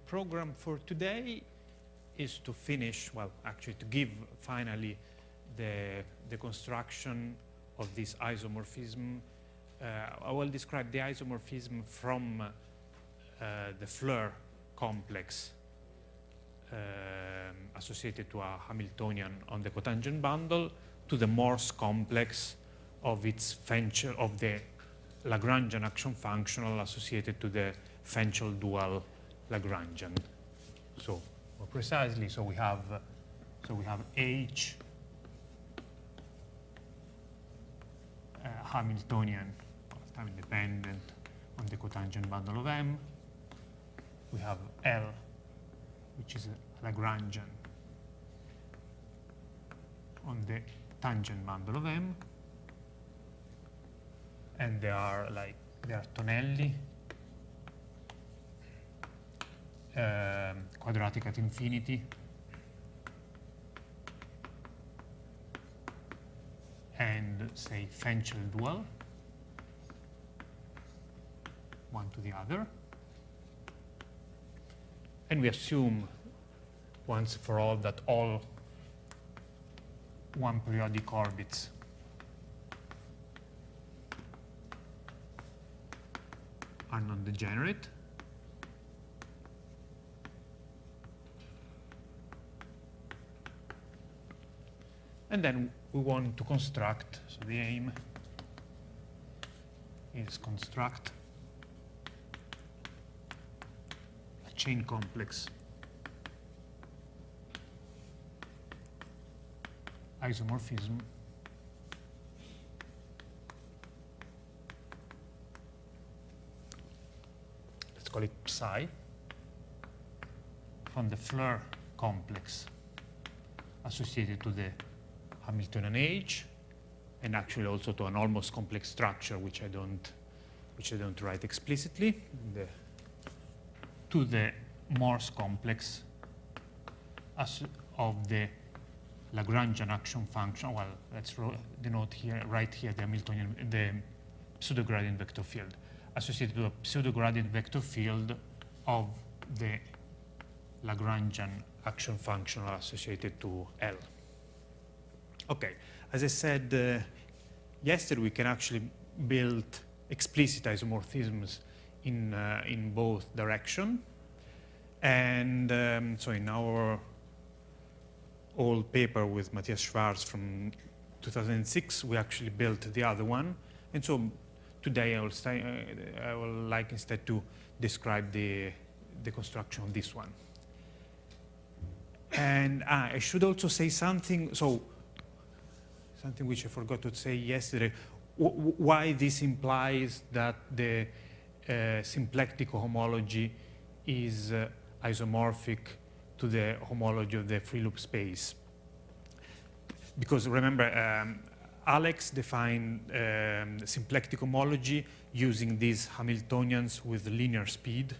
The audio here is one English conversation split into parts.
program for today is to finish, well, actually to give finally the construction of this isomorphism. I will describe the isomorphism from the Floer complex associated to a Hamiltonian on the cotangent bundle to the Morse complex of its of the Lagrangian action functional associated to the Fenchel dual Lagrangian. So more precisely, so we have H Hamiltonian time independent on the cotangent bundle of M. We have L, which is a Lagrangian on the tangent bundle of M, and they are Tonelli, quadratic at infinity, and say Fenchel dual, one to the other. And we assume once for all that all one periodic orbits are non-degenerate. And then we want to construct, so the aim is construct a chain complex isomorphism let's call it psi from the Floer complex associated to the Hamiltonian H, and actually also to an almost complex structure, which I don't write explicitly, to the Morse complex of the Lagrangian action function. Well, let's denote here, right here, the Hamiltonian, the pseudo-gradient vector field associated to a pseudo-gradient vector field of the Lagrangian action functional associated to L. Okay, as I said yesterday, we can actually build explicit isomorphisms in both directions. And so in our old paper with Matthias Schwarz from 2006, we actually built the other one. And so today I will like instead to describe the construction of this one. And I should also say something which I forgot to say yesterday, why this implies that the symplectic homology is isomorphic to the homology of the free loop space. Because remember, Alex defined symplectic homology using these Hamiltonians with linear speed,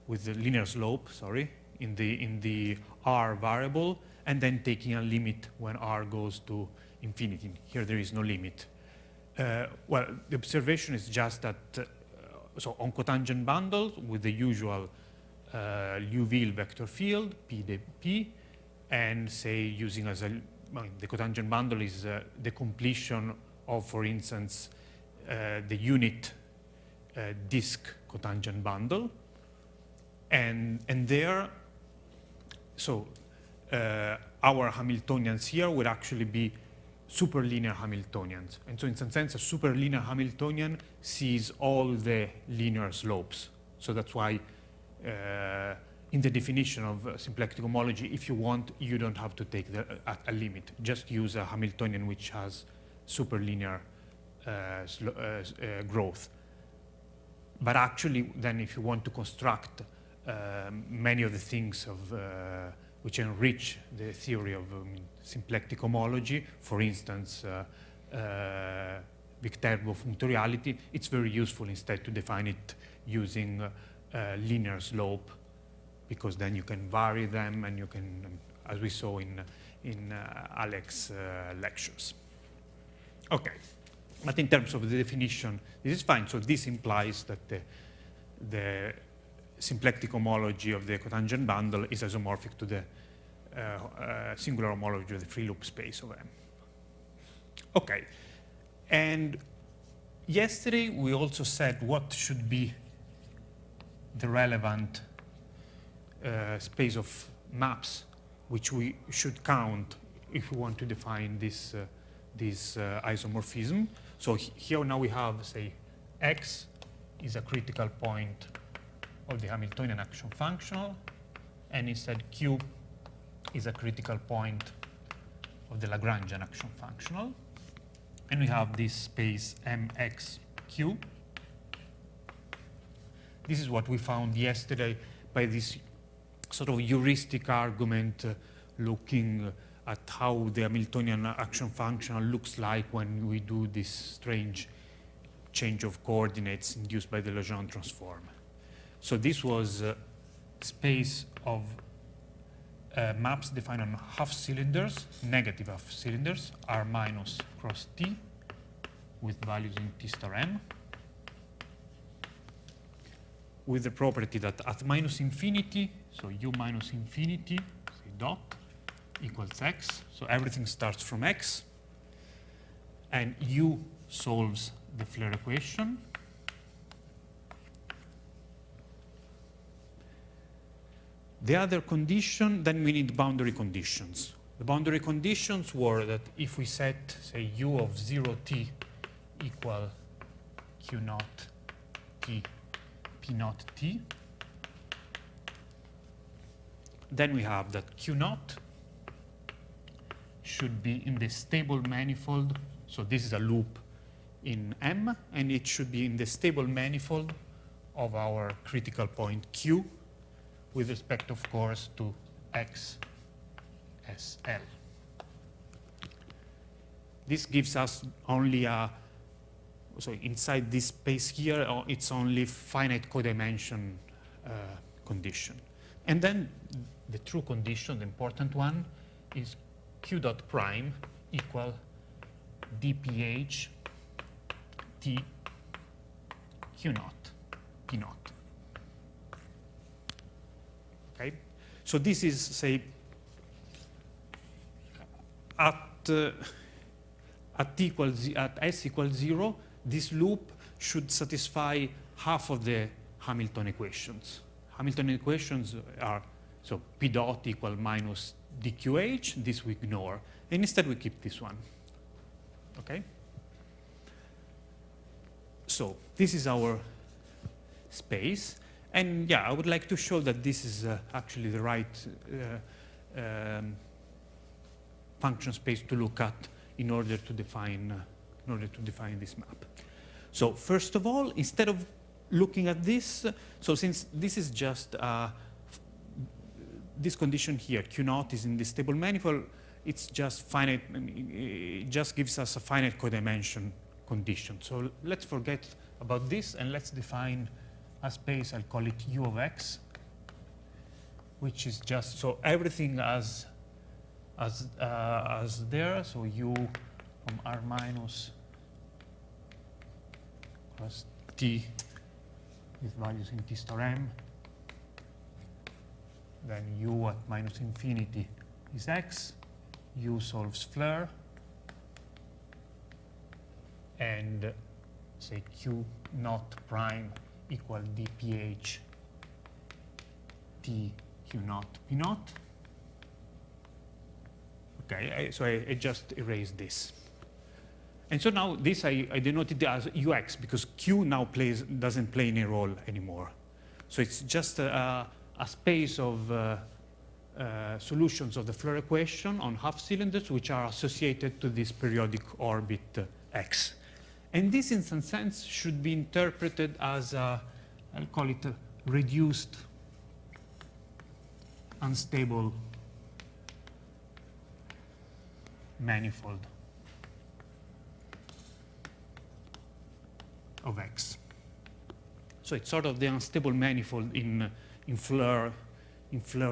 with the linear slope, sorry, in the R variable, and then taking a limit when R goes to infinity. Here there is no limit. Well, the observation is just that, so on cotangent bundles with the usual Liouville vector field, P, and say using as the cotangent bundle is the completion of, for instance, the unit disk cotangent bundle. And there, so our Hamiltonians here would actually be superlinear Hamiltonians. And so in some sense, a superlinear Hamiltonian sees all the linear slopes. So that's why in the definition of symplectic homology, if you want, you don't have to take a limit. Just use a Hamiltonian which has superlinear growth. But actually, then if you want to construct many of the things of which enrich the theory of symplectic homology, for instance, Viterbo functoriality, it's very useful instead to define it using linear slope, because then you can vary them and you can, as we saw in Alex's lectures. Okay, but in terms of the definition, this is fine. So this implies that the symplectic homology of the cotangent bundle is isomorphic to the singular homology of the free loop space of M. Okay, and yesterday we also said what should be the relevant space of maps which we should count if we want to define this isomorphism. So here now we have, say, X is a critical point of the Hamiltonian action functional, and instead Q is a critical point of the Lagrangian action functional. And we have this space MXQ. This is what we found yesterday by this sort of heuristic argument looking at how the Hamiltonian action functional looks like when we do this strange change of coordinates induced by the Legendre transform. So this was a space of maps defined on half cylinders, negative half cylinders, R minus cross T, with values in T star M, with the property that at minus infinity, so U minus infinity, say dot, equals X. So everything starts from X, and U solves the Floer equation. The other condition, then we need boundary conditions. The boundary conditions were that if we set, say, U of 0t equal Q naught T, P naught T, then we have that Q naught should be in the stable manifold. So this is a loop in M, and it should be in the stable manifold of our critical point Q, with respect, of course, to X, S, L. This gives us only a, so inside this space here, it's only finite codimension condition. And then the true condition, the important one, is Q dot prime equal dph T Q naught P naught. Okay, so this is, say, at s equals 0, this loop should satisfy half of the Hamilton equations. Hamilton equations are, so P dot equal minus dqh, this we ignore, and instead we keep this one. Okay? So this is our space. And yeah, I would like to show that this is actually the right function space to look at in order to define this map. So first of all, instead of looking at this, so since this is just this condition here, Q naught is in the stable manifold, it's just finite. It just gives us a finite codimension condition. So let's forget about this and let's define a space, I'll call it U of X, which is just, so everything as there, so U from R minus plus T with values in T star M, then U at minus infinity is X, U solves Floer, and say Q naught prime equal dph T Q naught P naught. Okay, so I just erased this. And so now this I denoted as UX because Q now doesn't play any role anymore. So it's just a space of solutions of the Floer equation on half cylinders which are associated to this periodic orbit X. And this, in some sense, should be interpreted as I'll call it a reduced, unstable manifold of X. So it's sort of the unstable manifold in Floer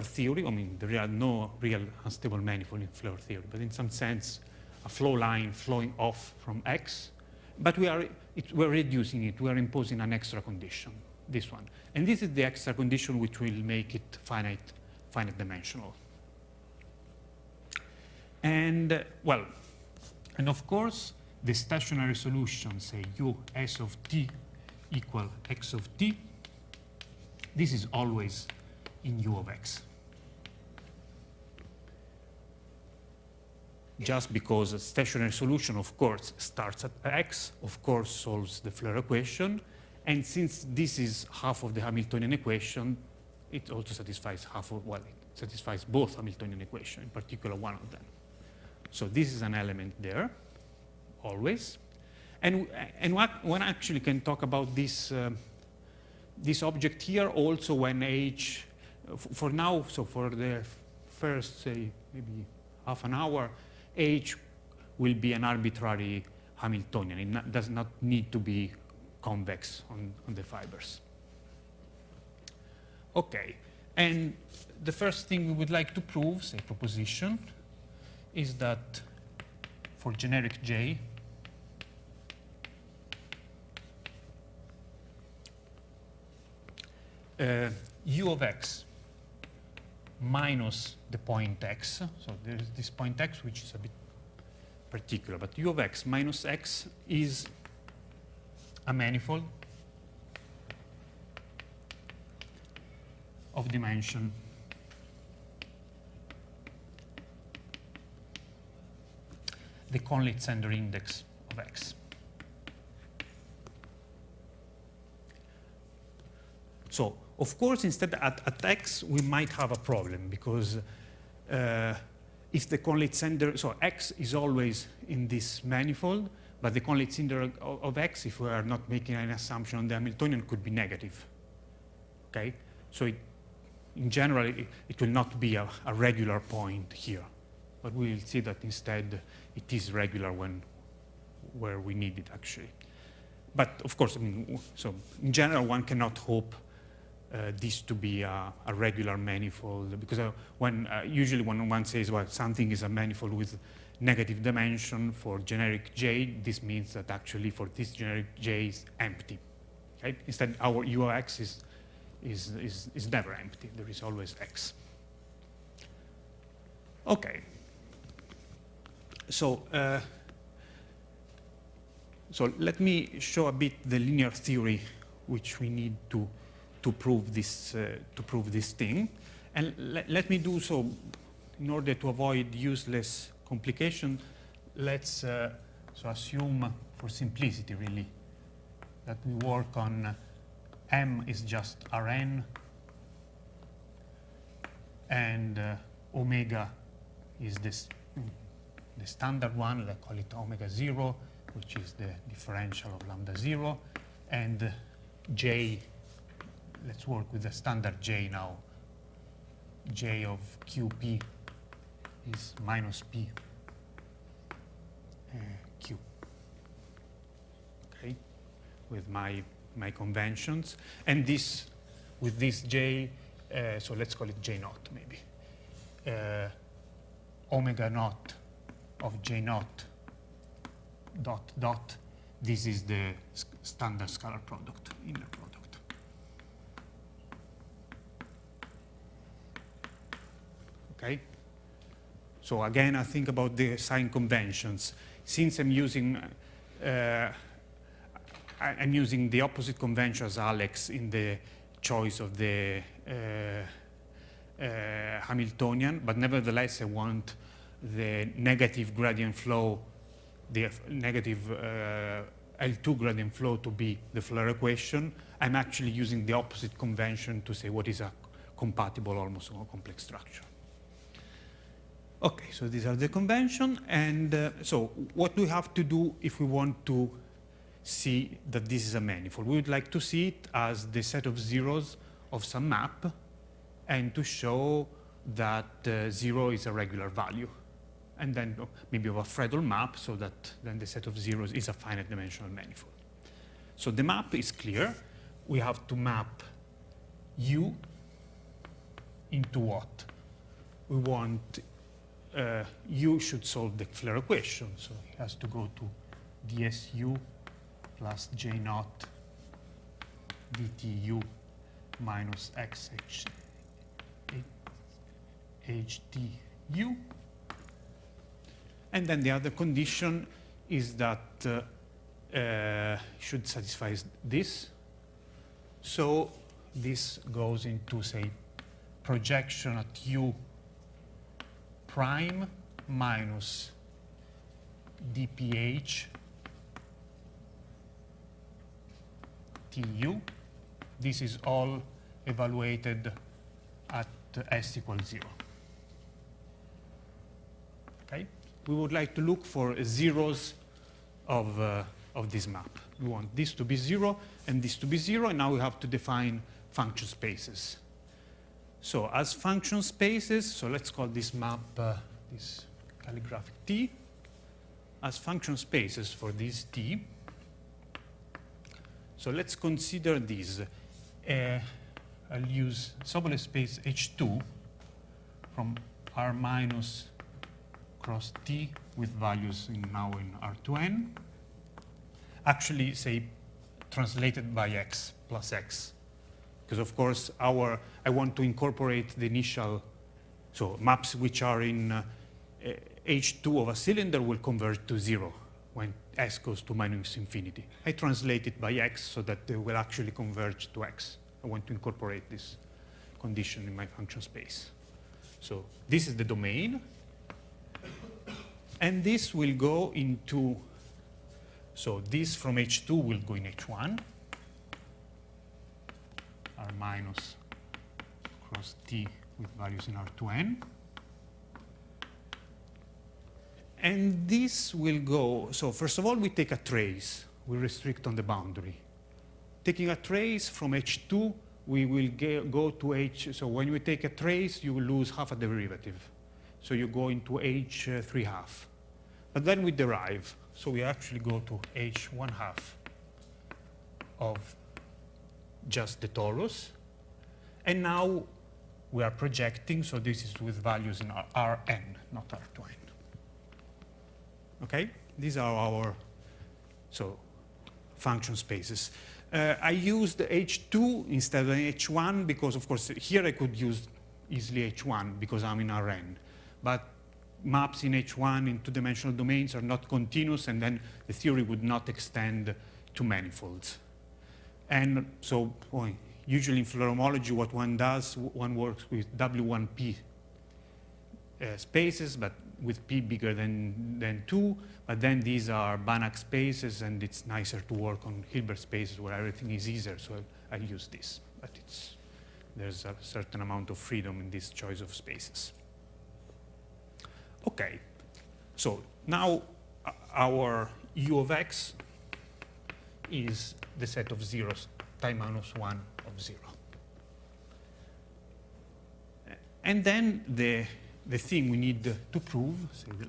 theory. I mean, there are no real unstable manifold in Floer theory, but in some sense, a flow line flowing off from X. But we're reducing it. We're imposing an extra condition. this one. And this is the extra condition which will make it finite dimensional. And, well, and of course, the stationary solution, say u s of t equal x of t, this is always in u of x. Just because a stationary solution, of course, starts at x, of course, solves the Floer equation. And since this is half of the Hamiltonian equation, it also satisfies it satisfies both Hamiltonian equations, in particular one of them. So this is an element there, always. And one actually can talk about this, this object here also when h, for now, so for the first, say, maybe half an hour, h will be an arbitrary Hamiltonian. It does not need to be convex on the fibers. Okay, and the first thing we would like to prove, say proposition, is that for generic J, u of x minus the point x, so there is this point x which is a bit particular, but u of x minus x is a manifold of dimension the Conley-Zender index of x. So, of course, instead at x, we might have a problem because if the Conley-Zender, so x is always in this manifold, but the Conley-Zender of x, if we are not making an assumption on the Hamiltonian, could be negative. Okay? So in general, it will not be a regular point here. But we will see that instead it is regular where we need it, actually. But of course, I mean, so in general, one cannot hope this to be a regular manifold, because usually when one says, well, something is a manifold with negative dimension for generic J, this means that actually for this generic J is empty. Okay? Instead, our u of x is never empty. There is always x. Okay. So let me show a bit the linear theory which we need to prove this thing, and let me do so in order to avoid useless complication. Let's so assume, for simplicity, really, that we work on M is just Rn, and omega is this. The standard one, let's call it omega 0, which is the differential of lambda 0, and J, let's work with the standard J now. J of QP is minus P Q. Okay, with my conventions, and this with this J, so let's call it J naught maybe. Omega naught of J naught dot dot. This is the standard scalar product, inner product. Okay. So again, I think about the sign conventions. Since I'm using the opposite convention as Alex in the choice of the Hamiltonian, but nevertheless I want the negative gradient flow, the negative L2 gradient flow to be the Floer equation. I'm actually using the opposite convention to say what is a compatible almost complex structure. Okay, so these are the convention, and so what do we have to do if we want to see that this is a manifold? We would like to see it as the set of zeros of some map, and to show that 0 is a regular value, and then maybe of a Fredol map, so that then the set of zeros is a finite dimensional manifold. So the map is clear. We have to map U into what? We want U should solve the Floer equation, so it has to go to dSU plus J naught dtu minus x hdu. And then the other condition is that should satisfy this. So this goes into, say, projection at u prime minus dph tu. This is all evaluated at s equals 0. Okay? We would like to look for zeros of this map. We want this to be 0 and this to be 0, and now we have to define function spaces. So as function spaces, so let's call this map, this calligraphic T, as function spaces for this T. So let's consider this. I'll use Sobolev space H2 from R minus cross T with values now in R2n. Actually, say, translated by x plus x. Because, of course, I want to incorporate the initial, so maps which are in H2 of a cylinder will converge to 0 when s goes to minus infinity. I translate it by x so that they will actually converge to x. I want to incorporate this condition in my function space. So this is the domain. And this will go into, so this from H2 will go in H1, R minus cross T with values in R2n. And this will go, so first of all, we take a trace. We restrict on the boundary. Taking a trace from H2, we will go to H. So when we take a trace, you will lose half a derivative. So you go into H3 half. But then we derive. So we actually go to H1 half of just the torus. And now we are projecting. So this is with values in Rn, not R2n. Okay? These are our function spaces. I used H2 instead of H1 because, of course, here I could use easily H1 because I'm in Rn. But maps in H1 in two-dimensional domains are not continuous, and then the theory would not extend to manifolds. And so usually in Florrum, what one does, one works with W1P spaces, but with P bigger than 2, but then these are Banach spaces, and it's nicer to work on Hilbert spaces where everything is easier, so I'll use this. But there's a certain amount of freedom in this choice of spaces. Okay, so now our U of x is the set of zeros, time minus 1 of 0. And then the thing we need to prove, say the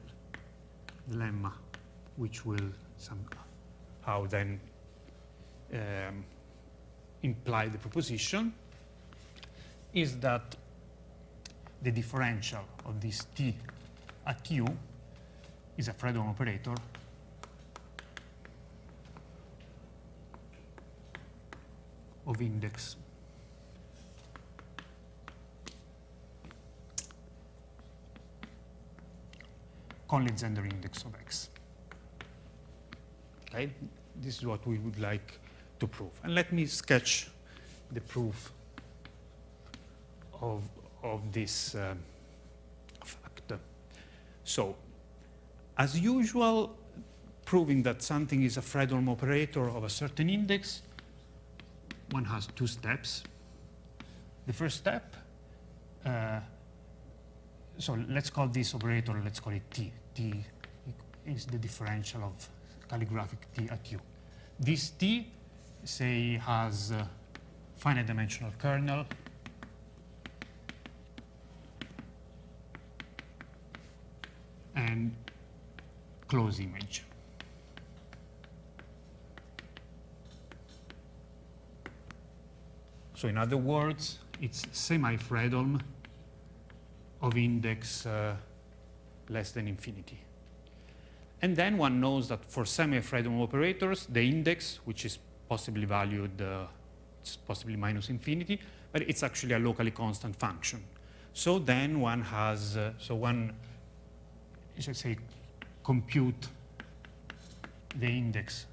lemma, which will somehow then imply the proposition, is that the differential of this T at U is a Fredholm operator of index Legendre index of x. Okay, this is what we would like to prove. And let me sketch the proof of this fact. So, as usual, proving that something is a Fredholm operator of a certain index, one has two steps. The first step, so let's call this operator, let's call it T. T is the differential of calligraphic T at U. This T, say, has a finite dimensional kernel and closed image. So in other words, it's semi-Fredholm of index less than infinity. And then one knows that for semi-Fredholm operators, the index, which is possibly valued it's possibly minus infinity, but it's actually a locally constant function. So then one has, so one, let's say, compute the index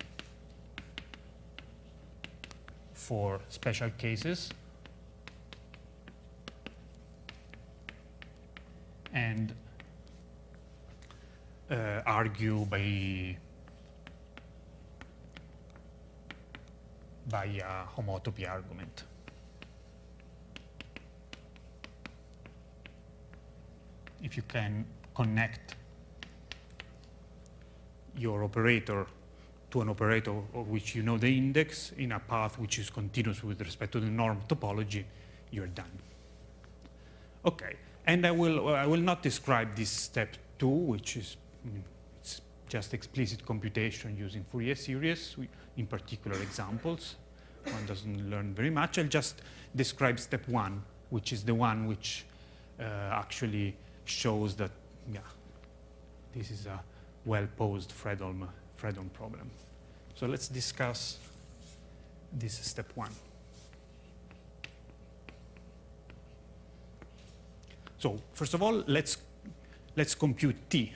for special cases and argue by a homotopy argument. If you can connect your operator to an operator of which you know the index in a path which is continuous with respect to the norm topology, you're done. Okay, and I will not describe this step 2, which is it's just explicit computation using Fourier series, in particular examples. One doesn't learn very much. I'll just describe step 1, which is the one which actually shows that, yeah, this is a well-posed Fredholm problem. So let's discuss this step 1. So first of all, let's compute T.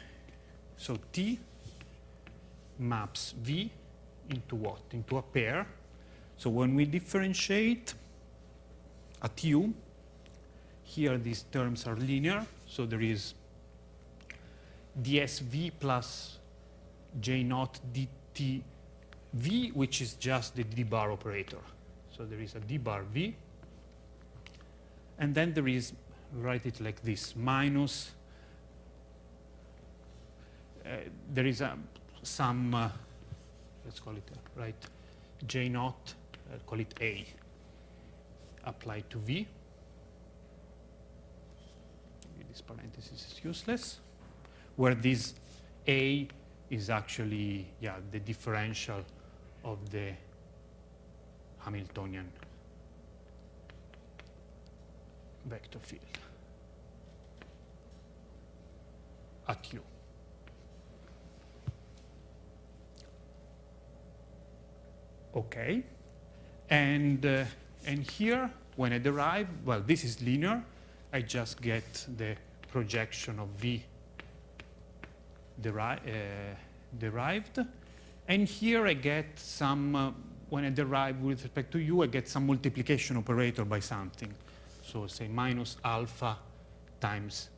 So T maps V into what? Into a pair. So when we differentiate at U, here these terms are linear. So there is dsV plus J naught dt V, which is just the d bar operator. So there is a d bar V. And then there is, write it like this, minus, there is some, let's call it, right, J naught, call it A, applied to V. Maybe this parenthesis is useless, where this A is actually, yeah, the differential of the Hamiltonian vector field at U. Okay, and here when I derive, well, this is linear. I just get the projection of V derived, and here I get some, when I derive with respect to U, I get some multiplication operator by something. So say minus alpha times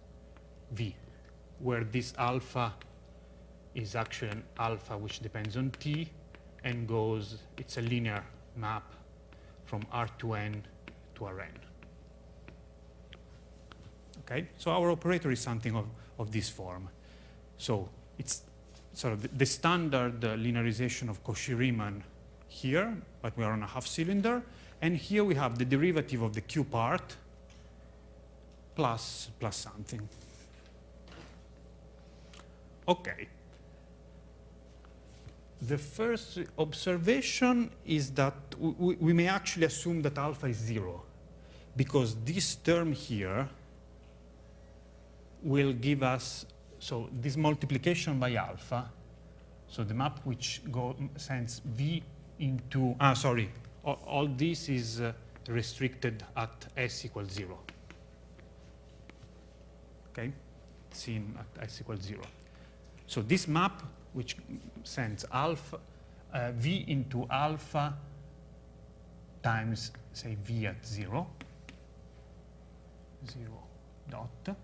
V, where this alpha is actually an alpha which depends on T and goes, it's a linear map from R to N to Rn. Okay, so our operator is something of this form. So it's sort of the standard linearization of Cauchy-Riemann here, but we are on a half cylinder. And here we have the derivative of the Q part plus something. Okay. The first observation is that we may actually assume that alpha is 0, because this term here will give us, so this multiplication by alpha, so the map which sends V into, all this is restricted at s equals 0. Okay, seen at s equals 0. So this map which sends alpha, V into alpha times, say, V at 0, 0 dot.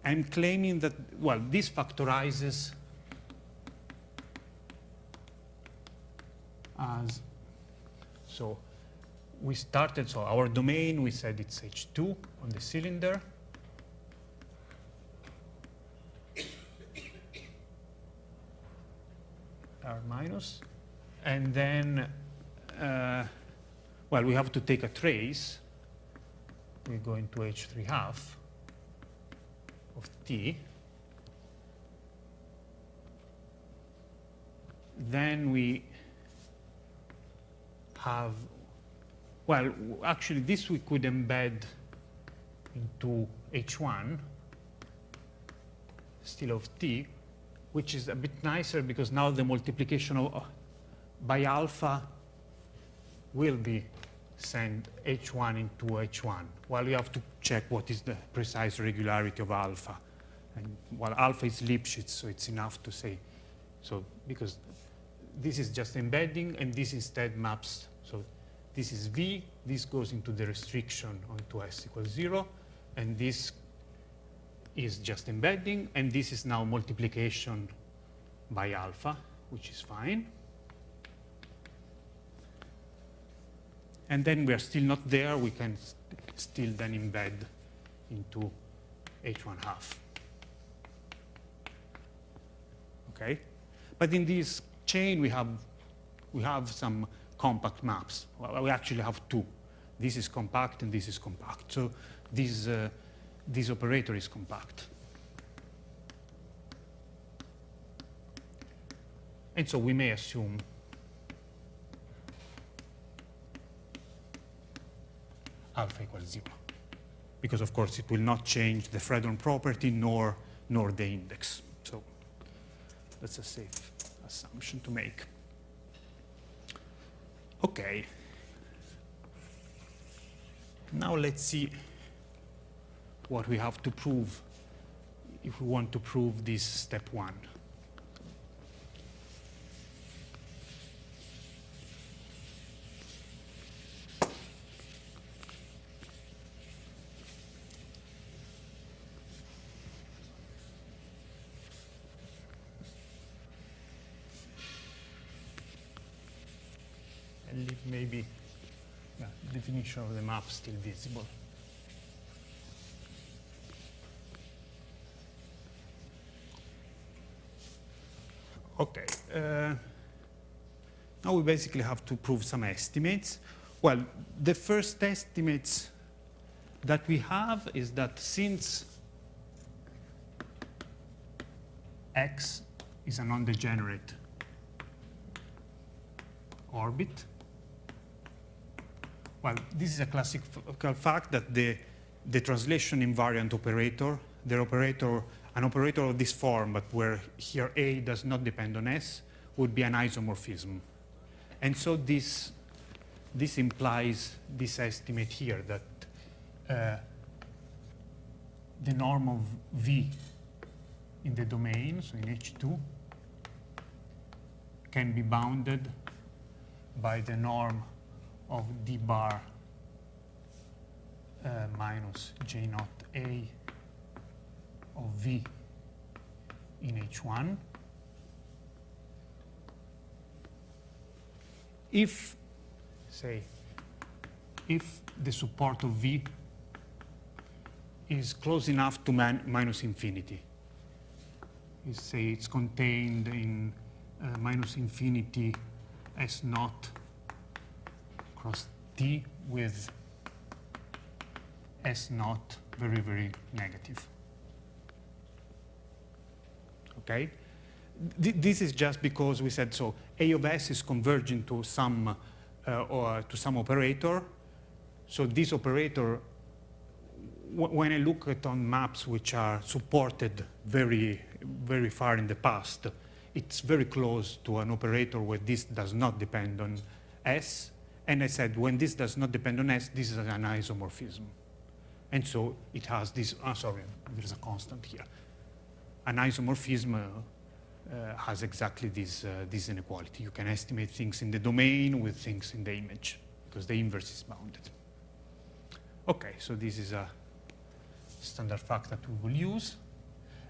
I'm claiming that, well, this factorizes as, so we started, so our domain, we said it's H2 on the cylinder. R minus. And then, well, we have to take a trace. We go into H3 half of T. Then we have, well, actually this we could embed into H1, still of T, which is a bit nicer because now the multiplication by alpha will be send H1 into H1. Well, you have to check what is the precise regularity of alpha. And well, alpha is Lipschitz, so it's enough to say. So because this is just embedding, and this instead maps. So this is V, this goes into the restriction onto S equals 0, and this is just embedding, and this is now multiplication by alpha, which is fine. And then we are still not there. We can still then embed into H1 half. Okay? But in this chain, we have some compact maps. Well, we actually have two. This is compact and this is compact. So this operator is compact. And so we may assume alpha equals 0. Because, of course, it will not change the Fredholm property nor the index. So that's a safe assumption to make. OK. Now let's see what we have to prove if we want to prove this step 1. And leave maybe the definition of the map still visible. Okay. Now we basically have to prove some estimates. Well, the first estimates that we have is that since X is a non-degenerate orbit, well, this is a classical fact that the translation invariant operator, an operator of this form, but where here A does not depend on S, would be an isomorphism. And so this implies this estimate here, that the norm of V in the domain, so in H2, can be bounded by the norm of d bar minus J naught A of V in H1 if the support of V is close enough to minus infinity. Say it's contained in minus infinity S naught cross T with S naught very, very negative. Okay? This is just because we said so. A of S is converging to some operator. So this operator, when I look at on maps which are supported very, very far in the past, it's very close to an operator where this does not depend on S. And I said, when this does not depend on S, this is an isomorphism. And so it has this, sorry, there's a constant here. An isomorphism has exactly this inequality. You can estimate things in the domain with things in the image, because the inverse is bounded. OK, so this is a standard fact that we will use.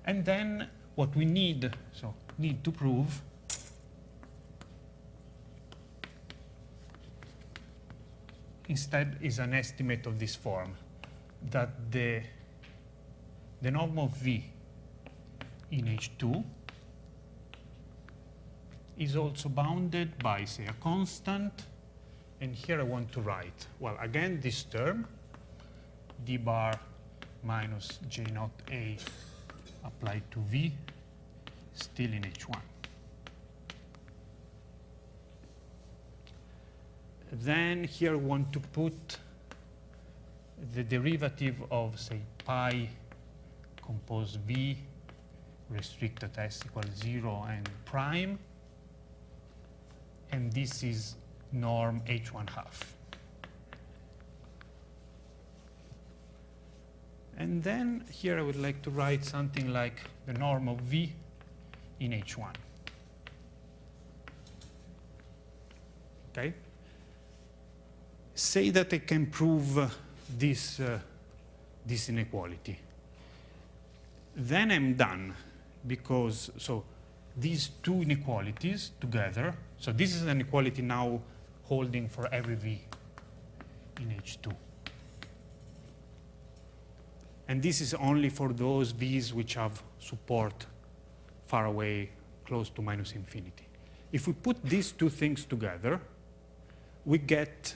And then what we need to prove instead is an estimate of this form, that the norm of V in H2 is also bounded by, say, a constant. And here I want to write, well, again, this term, d bar minus J naught A applied to V, still in H1. Then here I want to put the derivative of, say, pi compose V restricted S equals 0 and prime. And this is norm h1 half. And then here I would like to write something like the norm of v in h1. Okay? Say that I can prove this inequality. Then I'm done, because these two inequalities together, so this is an inequality now holding for every v in H2. And this is only for those v's which have support far away, close to minus infinity. If we put these two things together, we get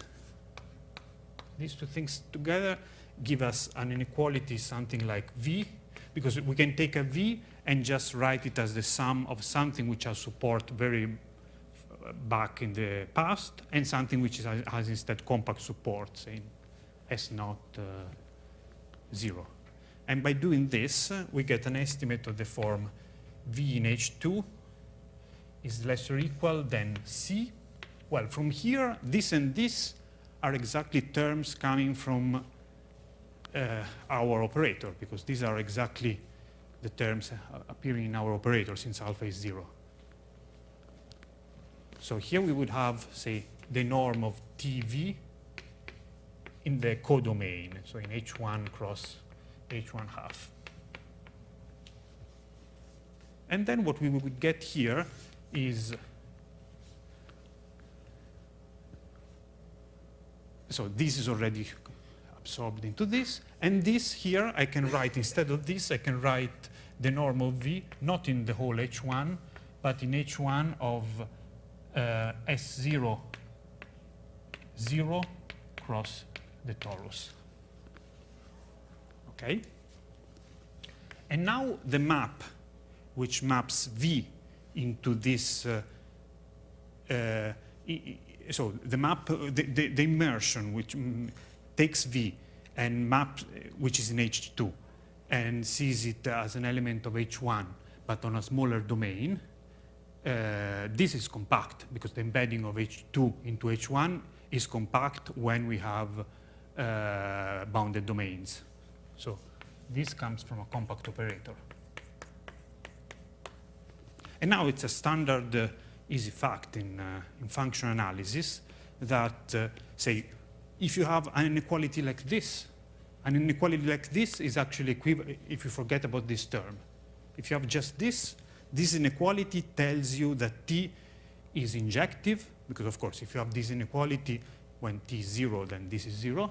these two things together give us an inequality something like v, because we can take a v and just write it as the sum of something which has support very back in the past and something which has instead compact support, say S naught 0. And by doing this, we get an estimate of the form v in H2 is less or equal than C. Well, from here, this and this are exactly terms coming from our operator, because these are exactly the terms appearing in our operator since alpha is 0. So here we would have, say, the norm of TV in the codomain, so in H1 cross H1 half. And then what we would get here is, so this is already absorbed into this, and this here I can write, instead of this, I can write the norm of V, not in the whole H1, but in H1 of S0, 0 cross the torus. Okay? And now the map, which maps V into this, so the map, the immersion, which takes V and maps, which is in H2, and sees it as an element of H1, but on a smaller domain, this is compact, because the embedding of H2 into H1 is compact when we have bounded domains. So this comes from a compact operator. And now it's a standard easy fact in function analysis that, say, if you have an inequality like this, an inequality like this is actually equivalent, if you forget about this term. If you have just this inequality tells you that T is injective, because of course, if you have this inequality when T is 0, then this is 0.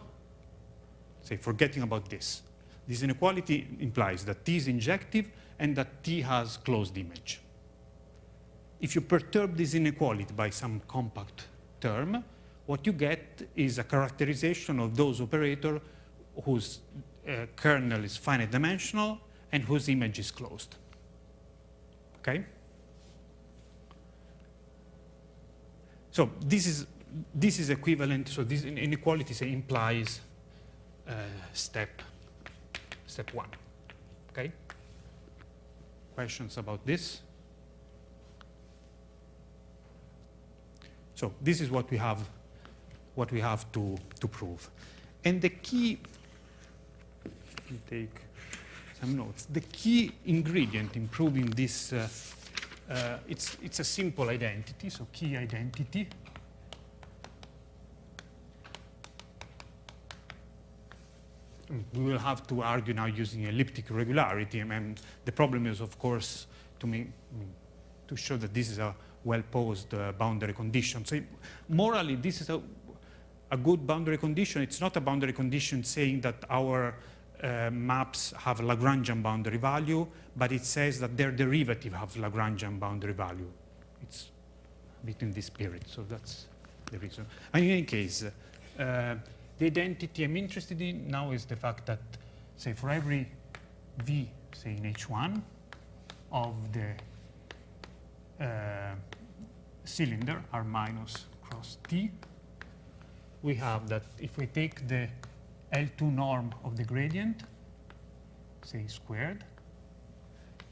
Say, forgetting about this. This inequality implies that T is injective and that T has closed image. If you perturb this inequality by some compact term, what you get is a characterization of those operators whose kernel is finite dimensional and whose image is closed. Okay? So this is equivalent. So this inequality, say, implies step 1. Okay? Questions about this? So this is what we have to prove. And the key, let me take some notes. The key ingredient in proving this, it's a simple identity, so key identity. We will have to argue now using elliptic regularity, and the problem is, of course, to show that this is a well-posed boundary condition. So morally, this is a good boundary condition. It's not a boundary condition saying that our maps have Lagrangian boundary value, but it says that their derivative have Lagrangian boundary value. It's a bit in this spirit, so that's the reason. And in any case, the identity I'm interested in now is the fact that, say, for every V, say, in H1 of the cylinder, R minus cross T, we have that if we take the L2 norm of the gradient, say squared,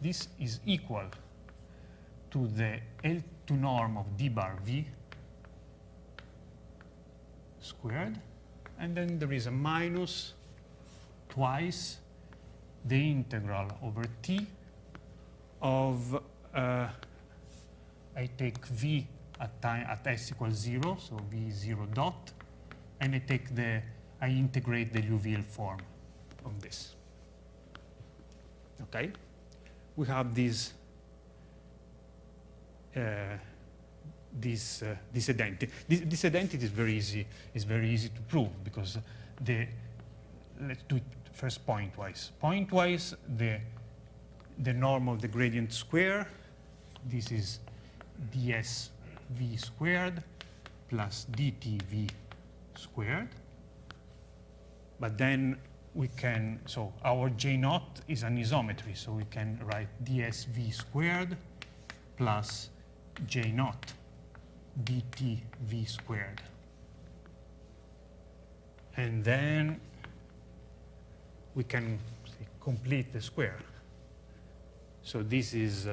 this is equal to the L2 norm of d bar V squared, and then there is a minus twice the integral over t of, I take v at time at s equals 0, so v 0 dot, and I integrate the Liouville form of this. Okay, we have this identity. This identity is very easy. It's very easy to prove because let's do it first pointwise. Pointwise, the norm of the gradient square. This is dsv squared plus dtv squared. But then we can, so our J naught is an isometry, so we can write dsv squared plus J naught dtv squared. And then we can complete the square. So this is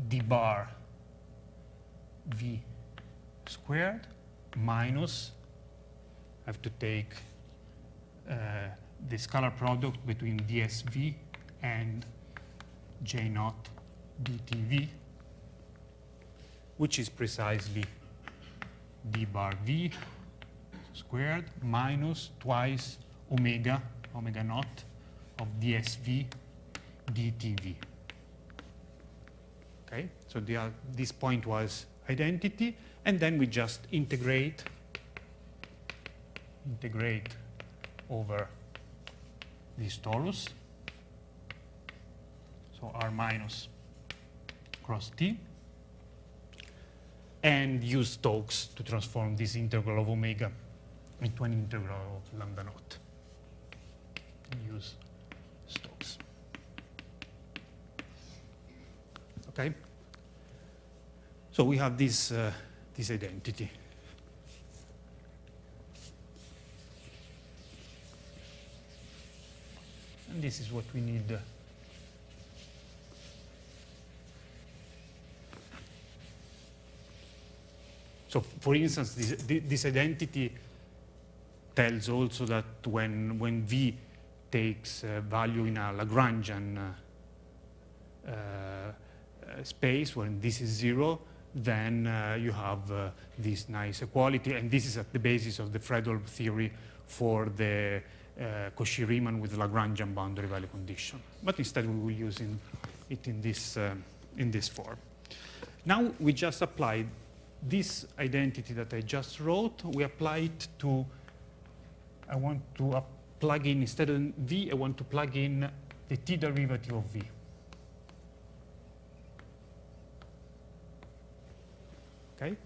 d bar v squared minus, I have to take the scalar product between dsv and J naught dtv, which is precisely d bar v squared minus twice omega naught of dsv dtv. Okay, so this point was identity, and then we just integrate over this torus. So r minus cross t, and use Stokes to transform this integral of omega into an integral of lambda naught. Use Stokes. Okay? So we have this identity. And this is what we need. So, for instance, this identity tells also that when V takes value in a Lagrangian space, when this is 0, then you have this nice equality, and this is at the basis of the Fredholm theory for the Cauchy-Riemann with Lagrangian boundary value condition. But instead, we will use it in this form. Now we just applied this identity that I just wrote. We apply it to. I want to plug in, instead of V, I want to plug in the t derivative of V. Okay,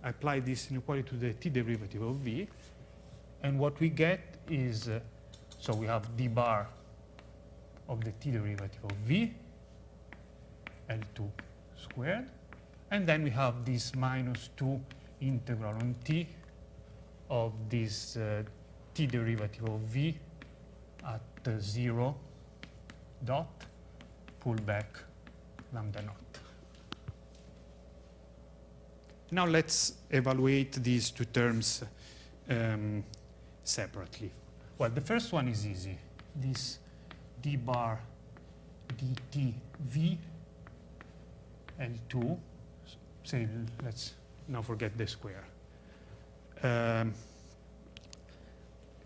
I apply this inequality to the t derivative of V, and what we get is, so we have d bar of the t derivative of V, L2 squared, and then we have this minus 2 integral on t of this t derivative of V at 0 dot, pull back lambda naught. Now let's evaluate these two terms separately. Well, the first one is easy. This d bar dt v L2, say, let's now forget the square.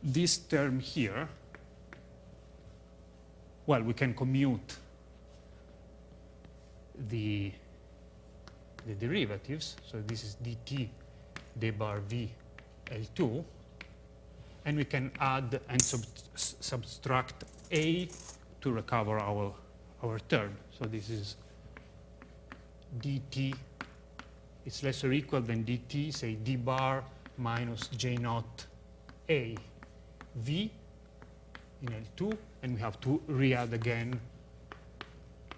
This term here, well, we can commute the derivatives. So this is dt d bar v L2, and we can add and subtract a to recover our term. So this is dt, it's less or equal than dt, say d bar minus j naught a v in L2, and we have to re-add again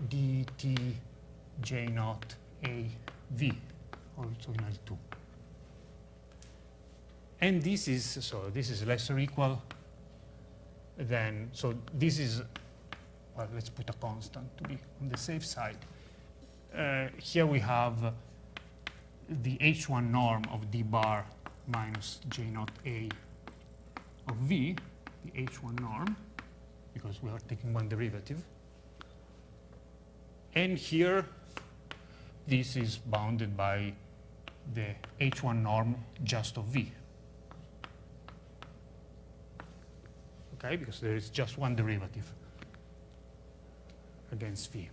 dt j naught a v also in L2. And this is less or equal than, so this is, well, let's put a constant to be on the safe side. Here we have the H1 norm of d bar minus j naught a of v, the H1 norm, because we are taking one derivative. And here, this is bounded by the H1 norm just of v. Okay, because there is just one derivative against v.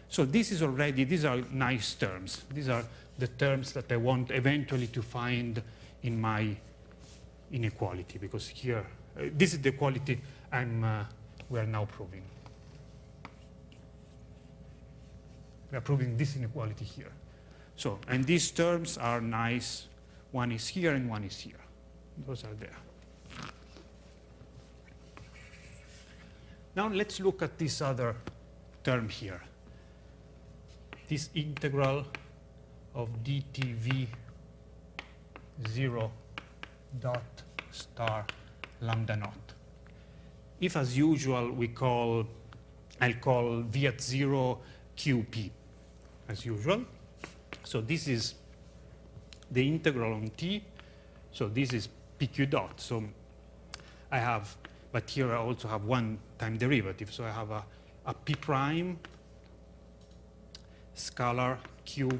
So this is already, these are nice terms. These are the terms that I want eventually to find in my inequality, because here, this is the quality we are now proving. We are proving this inequality here. So, and these terms are nice. One is here and one is here. Those are there. Now let's look at this other term here. This integral of dtv 0 dot star lambda naught. If, as usual, I'll call v at 0 qp, as usual. So this is the integral on t. So this is pq dot. So I have, but here I also have one time derivative. So I have a p prime scalar q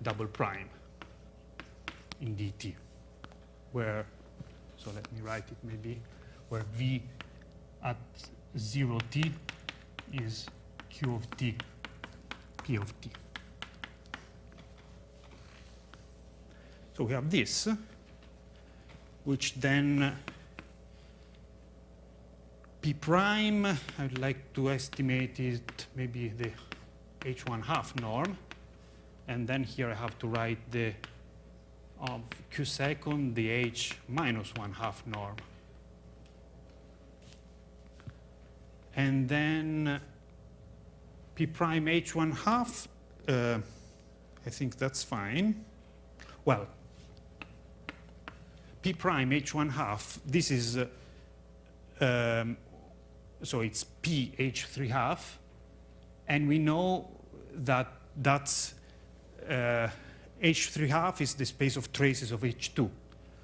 double prime in dt, where, so let me write it maybe, where v at 0t is q of t, p of t. So we have this, which then p prime, I'd like to estimate it maybe the h1 half norm. And then here I have to write the of q second, the h minus 1 half norm. And then p prime h1 half, I think that's fine. Well, p prime h1 half, this is, so it's p h3 half, and we know that that's h3 half is the space of traces of h2.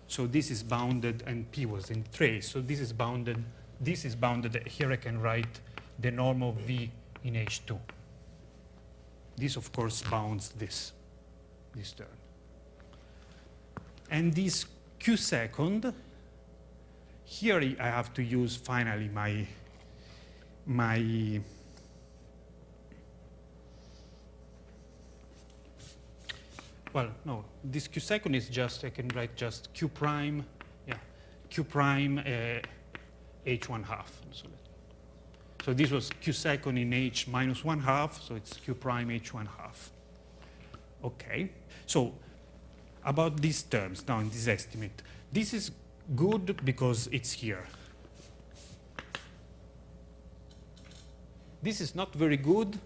So this is bounded, and p was in trace. So this is bounded. This is bounded. Here I can write the norm of v in h2. This, of course, bounds this term. And this q second, here I have to use finally my well, no, this q second is just, I can write just q prime, yeah, q prime h1 half. So this was q second in h minus 1 half, so it's q prime h1 half. Okay, so about these terms now in this estimate, this is good because it's here. This is not very good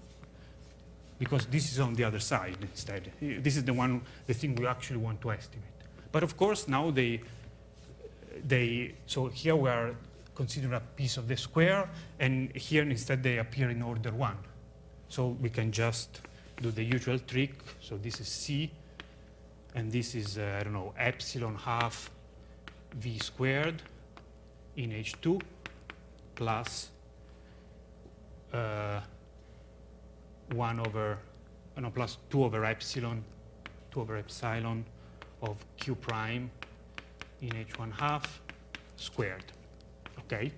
because this is on the other side instead. This is the thing we actually want to estimate. But of course now so here we are considering a piece of the square, and here instead they appear in order 1. So we can just do the usual trick. So this is c, and this is, I don't know, epsilon half v squared in h2 plus 1 over, no, plus 2 over epsilon of q prime in h1 half squared. Okay?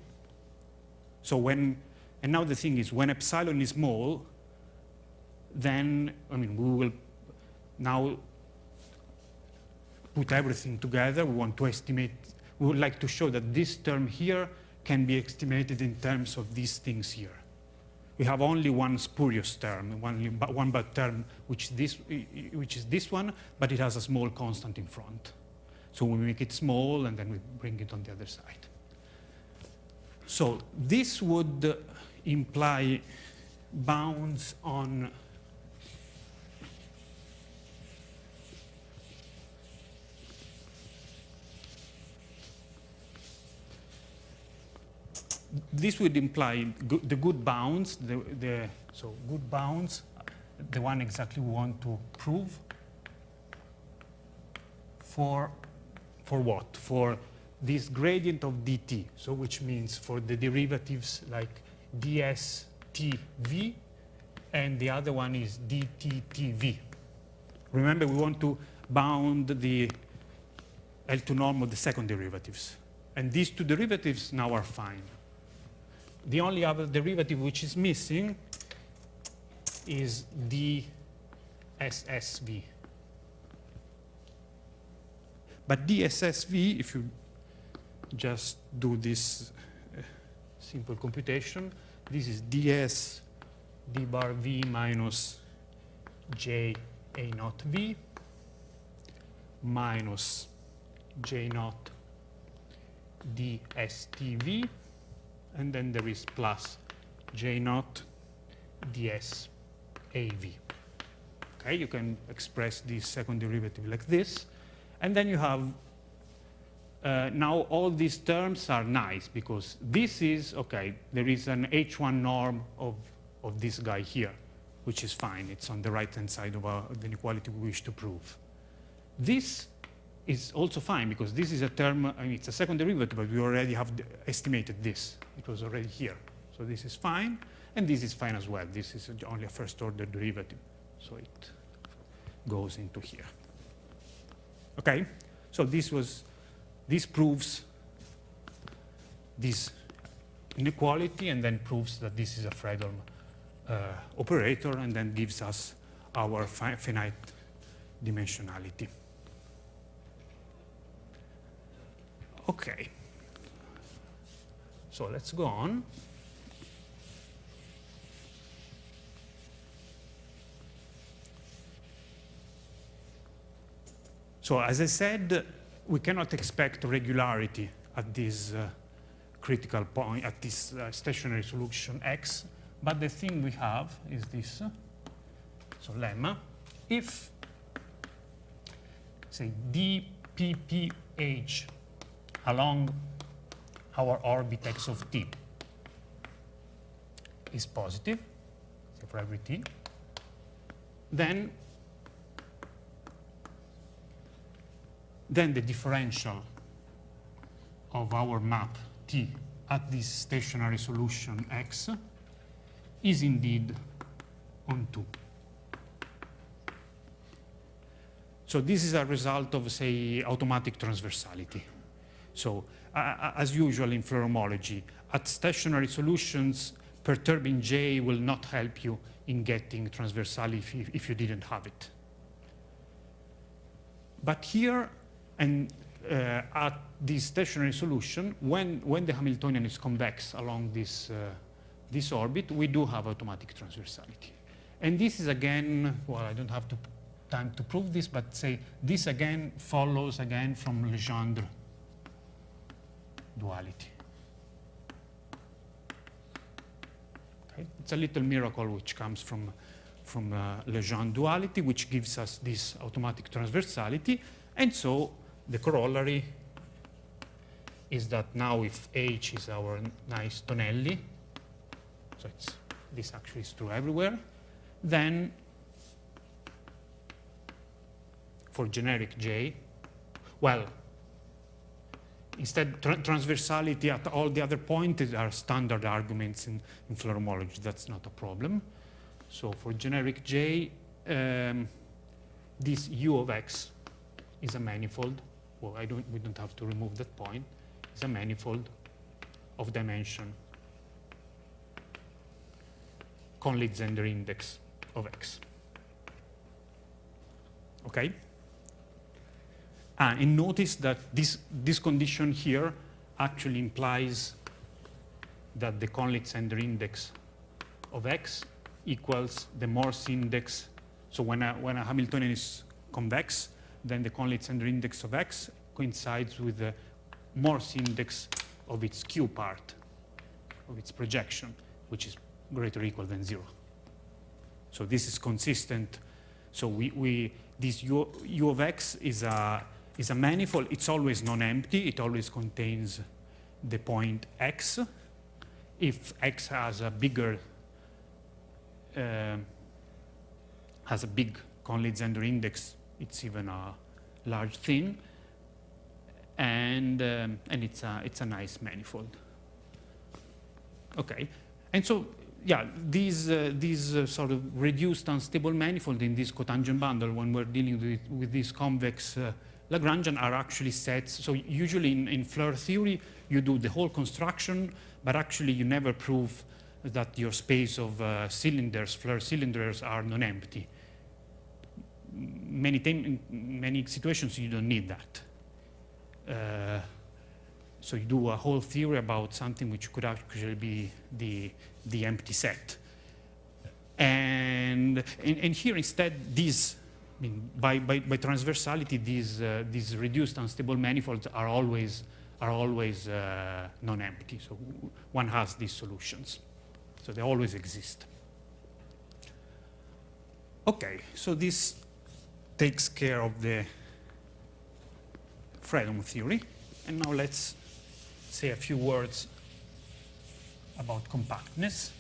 So and now the thing is, when epsilon is small, then, I mean, we will now put everything together. We want to estimate, we would like to show that this term here can be estimated in terms of these things here. We have only one spurious term, one bad term, which is this one, but it has a small constant in front. So we make it small, and then we bring it on the other side. So this would imply bounds on this would imply the good bounds, so good bounds, the one exactly we want to prove, for what? For this gradient of dt, so which means for the derivatives like ds tv, and the other one is dt tv. Remember, we want to bound the L2 norm of the second derivatives. And these two derivatives now are fine. The only other derivative which is missing is dSSV. But dSSV, if you just do this simple computation, this is ds d bar v minus j a naught v minus j naught dstv, and then there is plus j naught ds av. Okay, you can express this second derivative like this, and then you have now all these terms are nice because this is okay. There is an H1 norm of this guy here, which is fine. It's on the right-hand side of the inequality we wish to prove. This is also fine because this is a term, I mean, it's a second derivative, but we already have estimated this. It was already here. So this is fine, and this is fine as well. This is only a first-order derivative, so it goes into here. Okay, so this proves this inequality, and then proves that this is a Fredholm operator, and then gives us our finite dimensionality. Okay, so let's go on. So as I said, we cannot expect regularity at this critical point, at this stationary solution x, but the thing we have is this. So lemma, if, say, dpph along our orbit x of t is positive, so for every t, then the differential of our map T at this stationary solution X is indeed on 2. So this is a result of, say, automatic transversality. So as usual in Florrum, at stationary solutions, perturbing J will not help you in getting transversality if you didn't have it. But here, and at this stationary solution, when the Hamiltonian is convex along this orbit, we do have automatic transversality. And this is again, well, I don't have time to prove this, but say this again follows again from Legendre duality. Okay? It's a little miracle which comes from Legendre duality, which gives us this automatic transversality. And so the corollary is that now if H is our nice Tonelli, so this actually is true everywhere, then for generic J, well, instead transversality at all the other points are standard arguments in Florrum. That's not a problem. So for generic J, this U of X is a manifold. Well, we don't have to remove that point. It's a manifold of dimension Conley-Zender index of X. Okay? And notice that this condition here actually implies that the Conley-Zender index of X equals the Morse index. So when a Hamiltonian is convex, then the Conley-Zender index of X coincides with the Morse index of its Q part, of its projection, which is greater or equal than 0. So this is consistent. So this U of X is a manifold. It's always non-empty. It always contains the point X. If X has a big Conley-Zender index, it's even a large thing, and it's a nice manifold. Okay, and so yeah, these sort of reduced unstable manifold in this cotangent bundle, when we're dealing with these convex Lagrangian, are actually sets. So usually in Floer theory, you do the whole construction, but actually you never prove that your space of cylinders, Floer cylinders, are non-empty. In many situations, you don't need that. So you do a whole theory about something which could actually be the empty set. And here instead, these, I mean, by transversality, these reduced unstable manifolds are always non-empty. So one has these solutions. So they always exist. Okay, so this takes care of the Freleng theory. And now let's say a few words about compactness.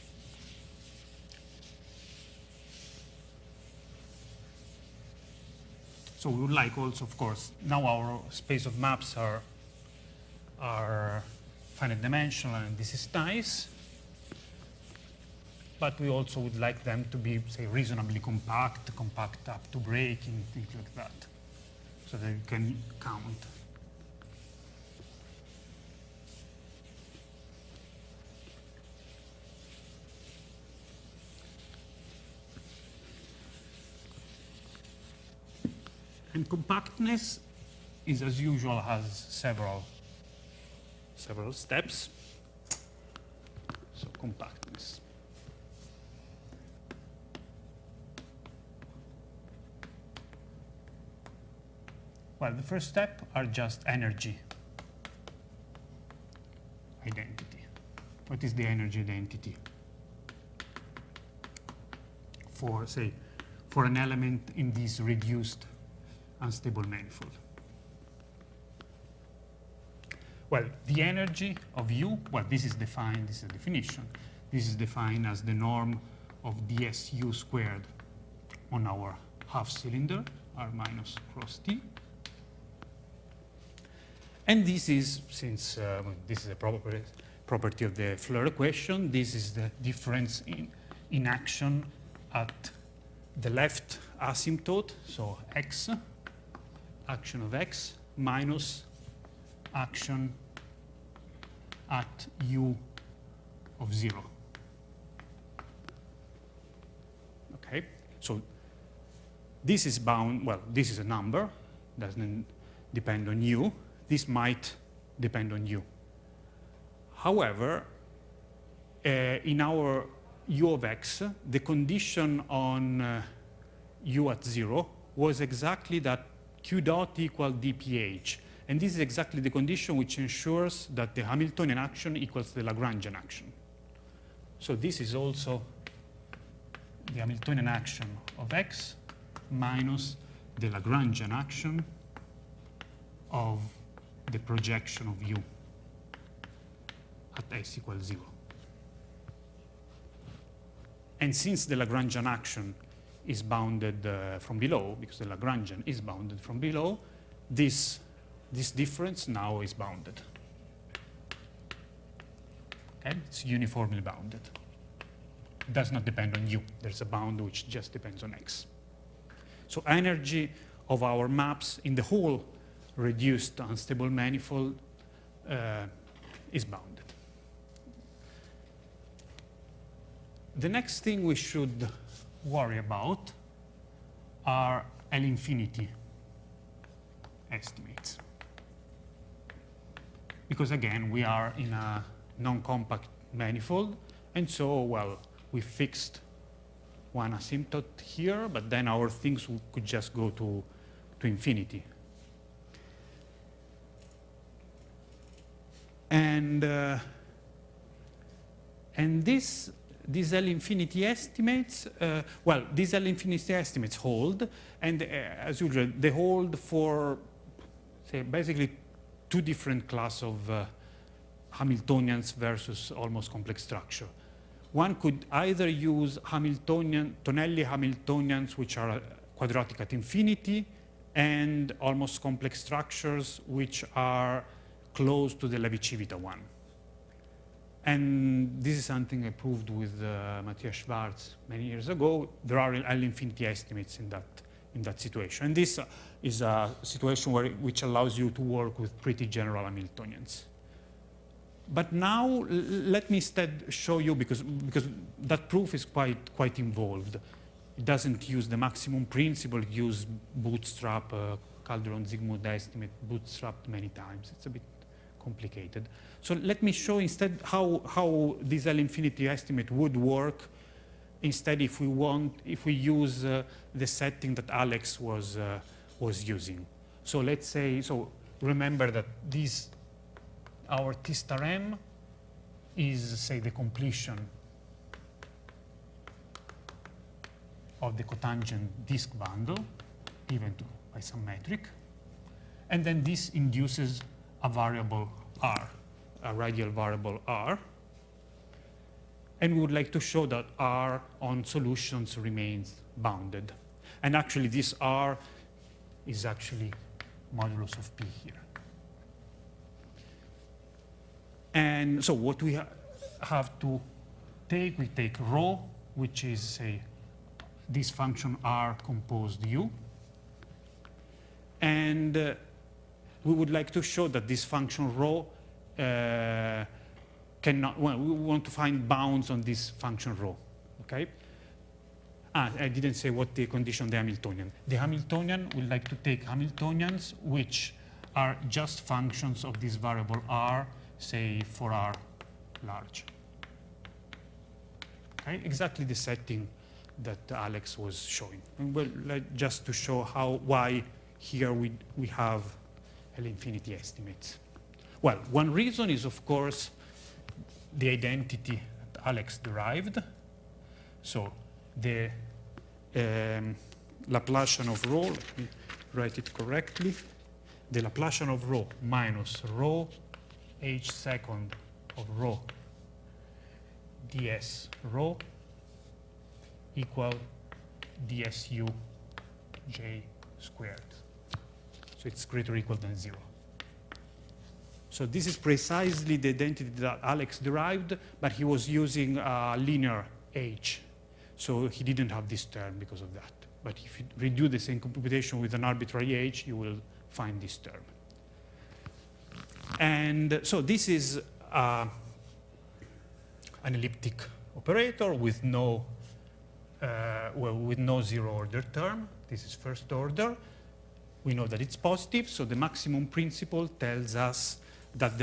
So we would like also, of course, now our space of maps are finite dimensional, and this is nice. But we also would like them to be, say, reasonably compact up to breaking, things like that, so that you can count. And compactness is, as usual, has several steps. So compactness. Well, the first step are just energy identity. What is the energy identity for, say, for an element in this reduced unstable manifold? Well, the energy of U, well, this is defined, this is a definition. This is defined as the norm of dSu squared on our half cylinder, R minus cross T. And this is, since this is a property of the Floer equation, this is the difference in action at the left asymptote, so x, action of x, minus action at u of 0. Okay, so this is bound, well, this is a number, doesn't depend on u. This might depend on u. However, in our u of x, the condition on u at 0 was exactly that q dot equal dph. And this is exactly the condition which ensures that the Hamiltonian action equals the Lagrangian action. So this is also the Hamiltonian action of x minus the Lagrangian action of the projection of u at s equals 0. And since the Lagrangian action is bounded from below, because the Lagrangian is bounded from below, this difference now is bounded. Okay? It's uniformly bounded. It does not depend on u. There's a bound which just depends on x. So energy of our maps in the whole reduced unstable manifold is bounded. The next thing we should worry about are L infinity estimates. Because again, we are in a non-compact manifold, and so, well, we fixed one asymptote here, but then our things could just go to infinity. And these L infinity estimates, well, these L infinity estimates hold, and as usual, they hold for, say, basically two different class of Hamiltonians versus almost complex structure. One could either use Tonelli Hamiltonians, which are quadratic at infinity, and almost complex structures which are close to the Levi-Civita one. And this is something I proved with Matthias Schwarz many years ago. There are L-infinity estimates in that situation. And this is a situation which allows you to work with pretty general Hamiltonians. But now let me instead show you, because that proof is quite involved. It doesn't use the maximum principle, it uses bootstrap, Calderon-Zygmunt estimate, bootstrapped many times. It's a bit complicated. So let me show instead how this L-infinity estimate would work instead if we use the setting that Alex was using. So let's say, remember that our T star M is, say, the completion of the cotangent disk bundle given by some metric. And then this induces a variable R, a radial variable R. And we would like to show that R on solutions remains bounded. And actually, this R is actually modulus of P here. And so what we have to take, we take rho, which is, say, this function R composed U. And we would like to show that this function rho cannot, well, we want to find bounds on this function rho, okay? I didn't say what the condition of the Hamiltonian. The Hamiltonian would like to take Hamiltonians which are just functions of this variable R, say for R large. Okay, exactly the setting that Alex was showing. And well, just to show why here we have L-infinity estimates. Well, one reason is, of course, the identity that Alex derived. So the Laplacian of rho, let me write it correctly, the Laplacian of rho minus rho h second of rho ds rho equal dsu j squared. So it's greater or equal than 0. So this is precisely the identity that Alex derived, but he was using a linear h. So he didn't have this term because of that. But if you redo the same computation with an arbitrary h, you will find this term. And so this is an elliptic operator with no zero order term. This is first order. We know that it's positive, so the maximum principle tells us that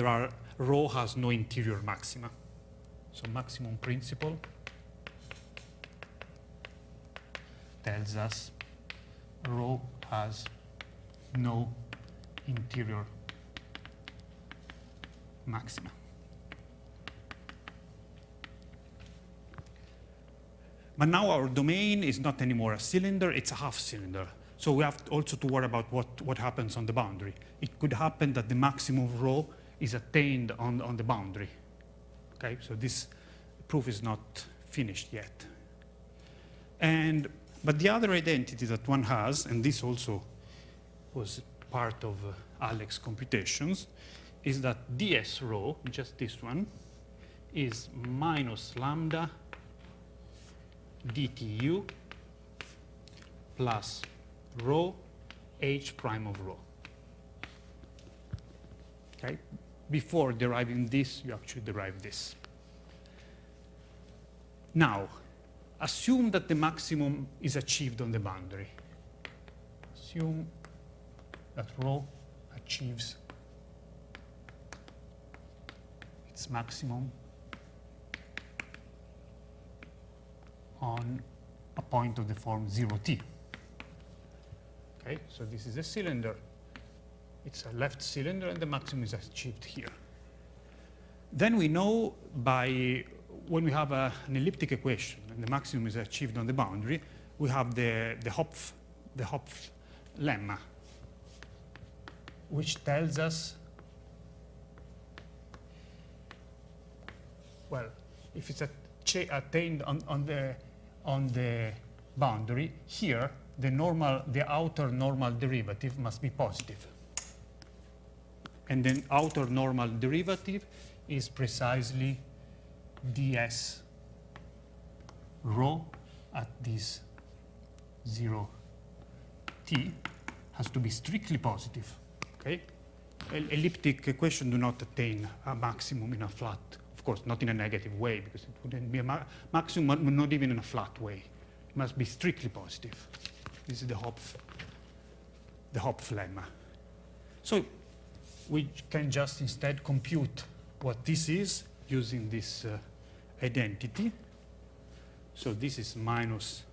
rho has no interior maxima. So maximum principle tells us rho has no interior maxima. But now our domain is not anymore a cylinder, it's a half cylinder. So we have also to worry about what happens on the boundary. It could happen that the maximum of rho is attained on the boundary. Okay, so this proof is not finished yet. But the other identity that one has, and this also was part of Alex's computations, is that ds rho, just this one, is minus lambda dtu plus rho h prime of rho. Okay? Before deriving this, you actually derive this. Now, assume that the maximum is achieved on the boundary. Assume that rho achieves its maximum on a point of the form 0t. Okay, so this is a cylinder. It's a left cylinder, and the maximum is achieved here. Then we know when we have an elliptic equation and the maximum is achieved on the boundary, we have the Hopf lemma, which tells us, well, if it's attained on the boundary, here the outer normal derivative must be positive. And then outer normal derivative is precisely ds rho at this 0 t has to be strictly positive. Okay? Elliptic equations do not attain a maximum in a flat, of course, not in a negative way, because it wouldn't be a maximum, not even in a flat way. It must be strictly positive. This is the Hopf lemma. So we can just instead compute what this is using this identity. So this is minus.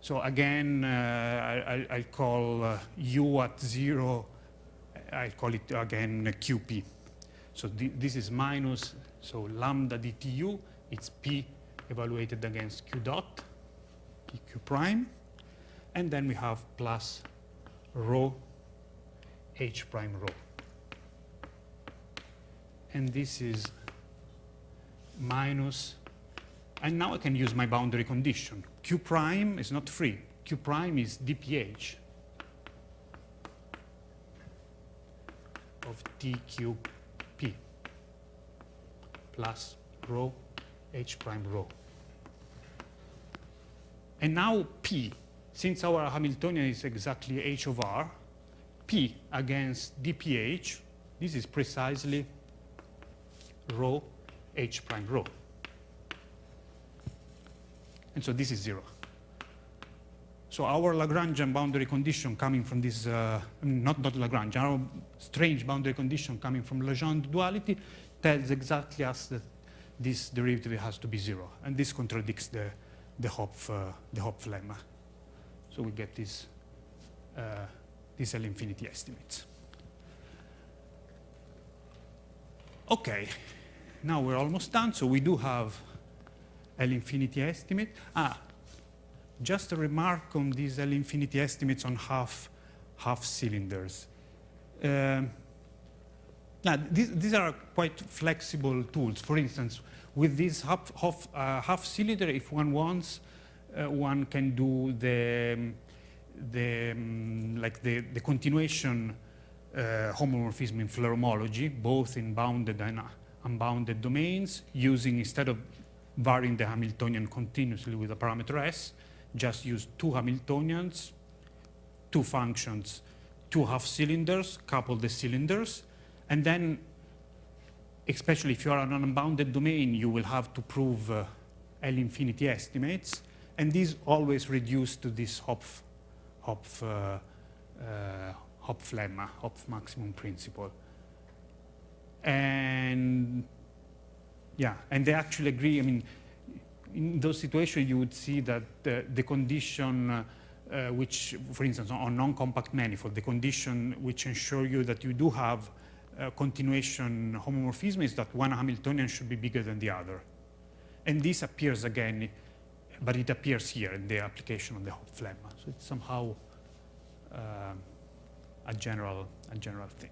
So again, I'll call u at 0, I'll call it again QP. So this is minus, so lambda dtu, it's P evaluated against Q dot, PQ prime. And then we have plus rho H prime rho. And this is minus, and now I can use my boundary condition. Q prime is not free. Q prime is dph of tqp plus rho H prime rho. And now P, since our Hamiltonian is exactly H of R, P against dph, this is precisely rho H prime rho. And so this is 0. So our Lagrangian boundary condition coming from this, not Lagrangian, our strange boundary condition coming from Legendre duality tells exactly us that this derivative has to be 0. And this contradicts the Hopf lemma. So we get these L infinity estimates. Okay, now we're almost done. So we do have L infinity estimate. Just a remark on these L infinity estimates on half cylinders. These are quite flexible tools. For instance, with this half cylinder, if one wants, one can do the continuation homomorphism in Florrum, both in bounded and unbounded domains, using, instead of varying the Hamiltonian continuously with a parameter S, just use two Hamiltonians, two functions, two half cylinders, couple the cylinders, and then, especially if you are on an unbounded domain, you will have to prove L infinity estimates, and these always reduce to this Hopf lemma, Hopf maximum principle. And yeah, and they actually agree. I mean, in those situations, you would see that the condition which, for instance, on non-compact manifold, the condition which ensure you that you do have continuation homomorphism is that one Hamiltonian should be bigger than the other. And this appears again, but it appears here in the application of the Hopf lemma. So it's somehow a general thing.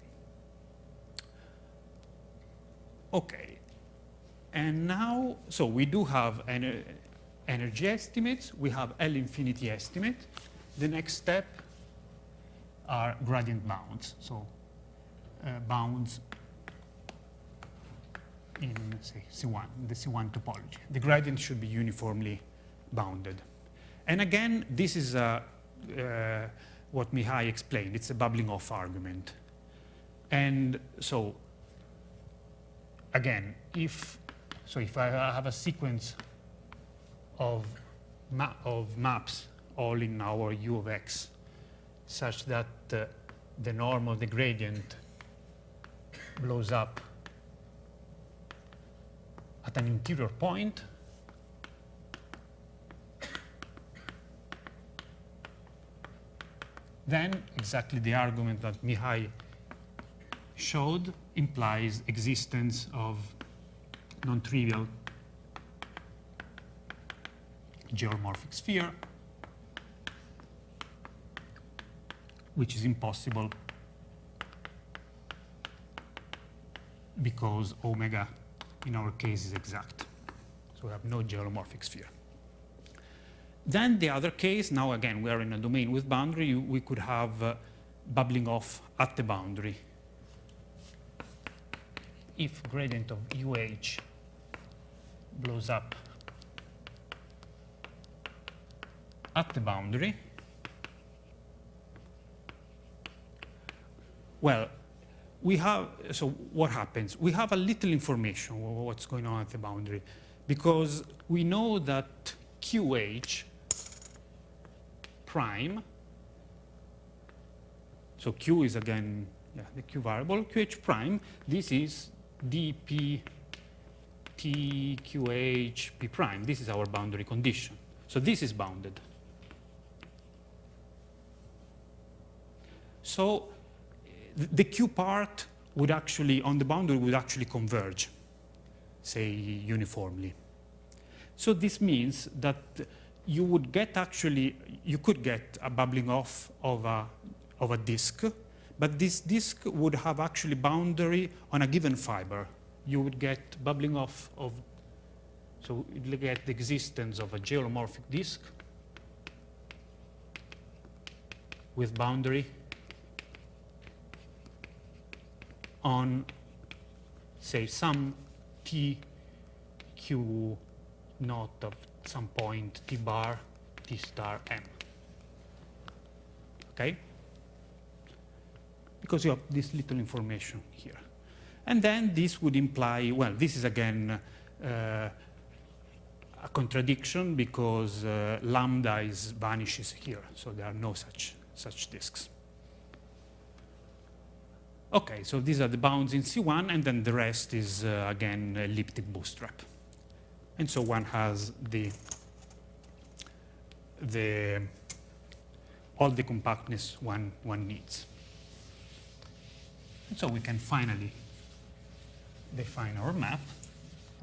Okay. And now, so we do have energy estimates. We have L infinity estimate. The next step are gradient bounds. So bounds in, say, C1, the C1 topology. The gradient should be uniformly bounded. And again, this is what Mihai explained. It's a bubbling off argument. And so, again, if I have a sequence of maps all in our U of x, such that the norm of the gradient blows up at an interior point, then exactly the argument that Mihai showed implies existence of non-trivial geomorphic sphere, which is impossible because omega in our case is exact. So we have no geomorphic sphere. Then the other case, now again we are in a domain with boundary, we could have bubbling off at the boundary. If gradient of UH blows up at the boundary, well, we have, so what happens? We have a little information of what's going on at the boundary, because we know that QH prime, so Q is again, the Q variable, QH prime, this is dp T QH P prime. This is our boundary condition. So this is bounded. So the Q part would actually, on the boundary, would actually converge, say, uniformly. So this means that you would get actually, you could get a bubbling off of a disk, but this disk would have actually boundary on a given fiber. You would get bubbling off of, so you get the existence of a geolomorphic disk with boundary on, say, some T Q naught of some point T bar T star M. Okay? Because you have this little information here. And then this would imply, well, this is again a contradiction because lambda vanishes here, so there are no such disks. Okay, so these are the bounds in C1, and then the rest is again elliptic bootstrap. And so one has all the compactness one needs. And so we can finally define our map,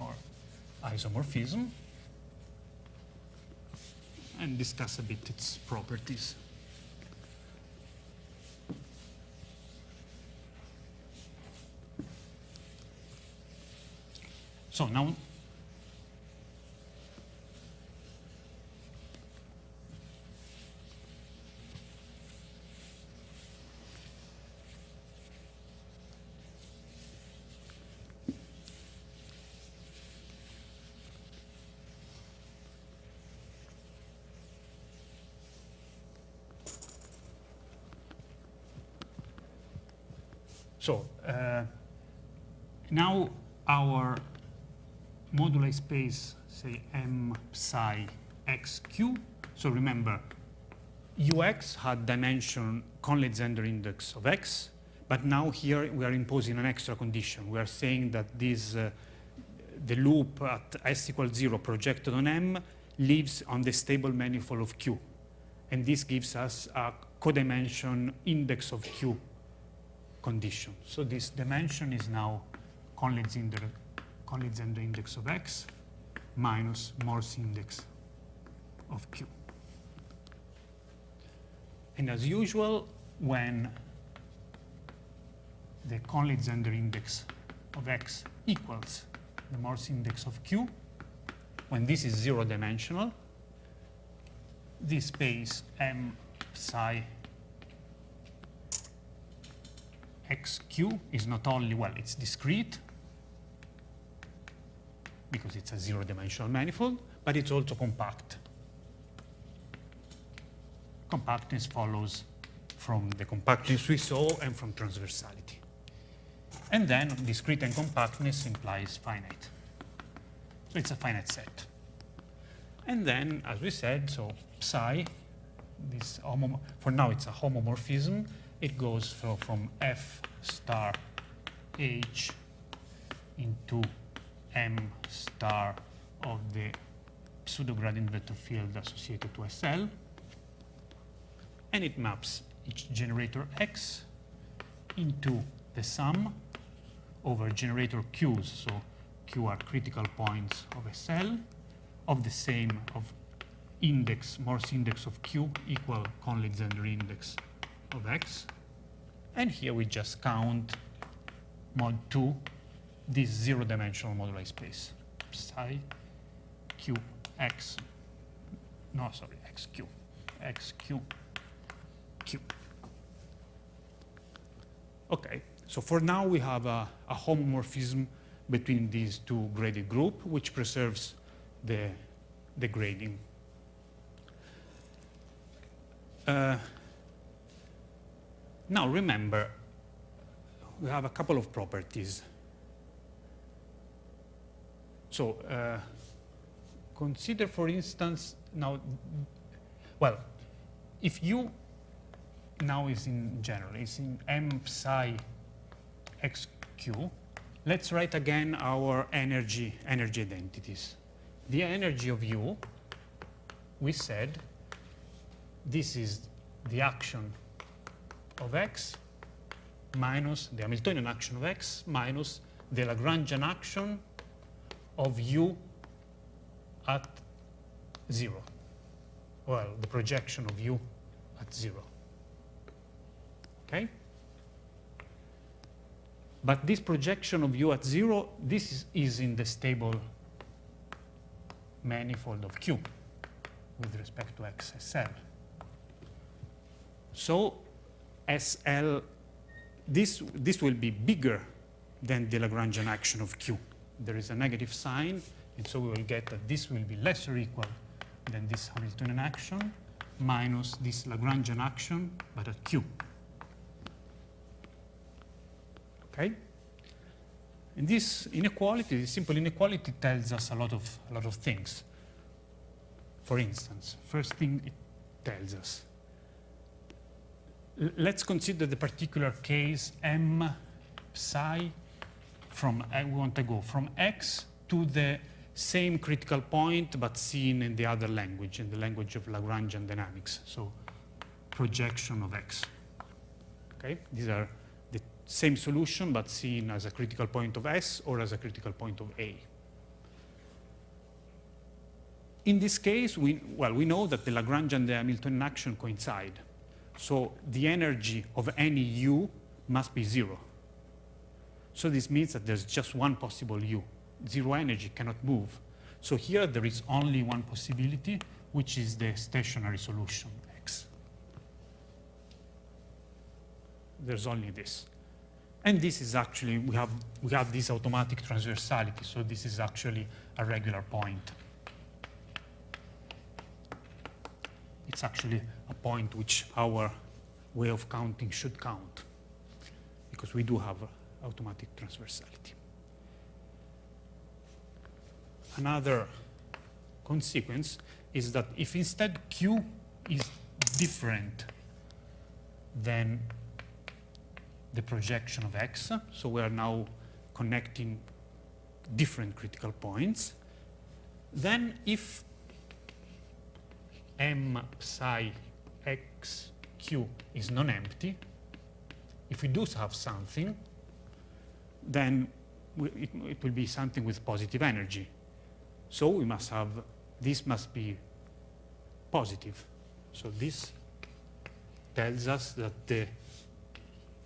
or isomorphism, and discuss a bit its properties. So now, now our moduli space, say M psi xq. So remember, Ux had dimension Conley-Zender index of x, but now here we are imposing an extra condition. We are saying that this, the loop at s equals 0 projected on M lives on the stable manifold of Q. And this gives us a codimension index of Q condition. So this dimension is now Conley-Zender index of x minus Morse index of Q. And as usual, when the Conley-Zender index of x equals the Morse index of Q, when this is zero dimensional, this space M psi xq is not only, well, it's discrete, because it's a zero-dimensional manifold, but it's also compact. Compactness follows from the compactness we saw and from transversality. And then discrete and compactness implies finite. So it's a finite set. And then, as we said, so psi, this for now it's a homomorphism. It goes from F star H into M star of the pseudo-gradient vector field associated to SL, and it maps each generator X into the sum over generator Q's, so Q are critical points of SL, of the same of index, Morse index of Q equal Conley-Zender index of X, and here we just count mod 2 this zero-dimensional moduli space, psi qx no, sorry, xq, xq, q. Okay, so for now we have a homomorphism between these two graded groups, which preserves the grading. Now remember, we have a couple of properties. So consider, for instance, now, well, if U now is in general, is in M psi xq, let's write again our energy identities. The energy of U, we said, this is the action of x minus the Hamiltonian action of x minus the Lagrangian action of U at 0. Well, the projection of U at 0. Okay? But this projection of U at 0, this is in the stable manifold of Q with respect to x SL. So SL, this will be bigger than the Lagrangian action of Q. There is a negative sign, and so we will get that this will be less or equal than this Hamiltonian action minus this Lagrangian action, but at Q. Okay? And this inequality, this simple inequality, tells us a lot of things. For instance, first thing it tells us, let's consider the particular case M psi from, we want to go from x to the same critical point, but seen in the other language, in the language of Lagrangian dynamics. So projection of x. Okay, these are the same solution, but seen as a critical point of S or as a critical point of A. In this case, we know that the Lagrangian and the Hamiltonian action coincide. So the energy of any U must be 0. So this means that there's just one possible U. Zero energy cannot move. So here there is only one possibility, which is the stationary solution, X. There's only this. And this is actually, we have this automatic transversality, so this is actually a regular point. It's actually a point which our way of counting should count, because we do have automatic transversality. Another consequence is that if instead Q is different than the projection of X, so we are now connecting different critical points, then if M psi x q is non-empty, if we do have something, then it will be something with positive energy. So we must have, this must be positive. So this tells us that the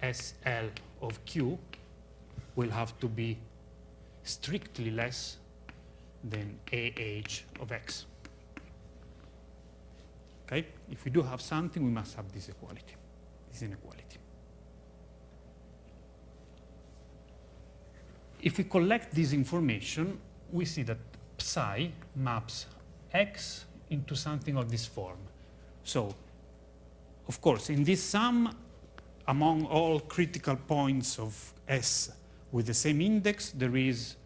SL of Q will have to be strictly less than AH of X. Okay? If we do have something, we must have this equality, this inequality. If we collect this information, we see that psi maps X into something of this form. So, of course, in this sum, among all critical points of S with the same index, there is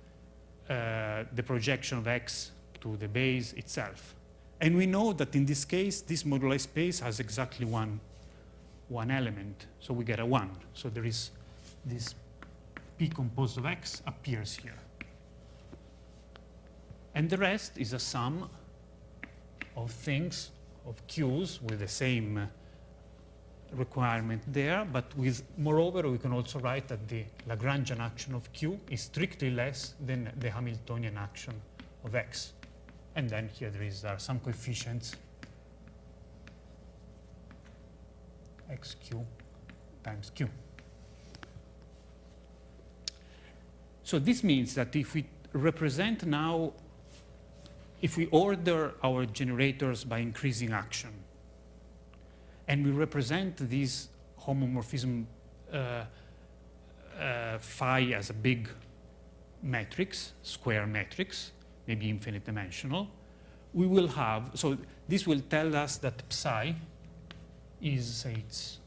the projection of X to the base itself. And we know that in this case, this moduli space has exactly one element. So we get a 1. So there is this P composed of X appears here. And the rest is a sum of things, of Q's with the same requirement there, but with, moreover, we can also write that the Lagrangian action of Q is strictly less than the Hamiltonian action of X. And then here there are some coefficients, xq times q. So this means that if we represent now if we order our generators by increasing action, and we represent this homomorphism phi as a big matrix, square matrix, maybe infinite dimensional, we will have, so this will tell us that psi is, say, it's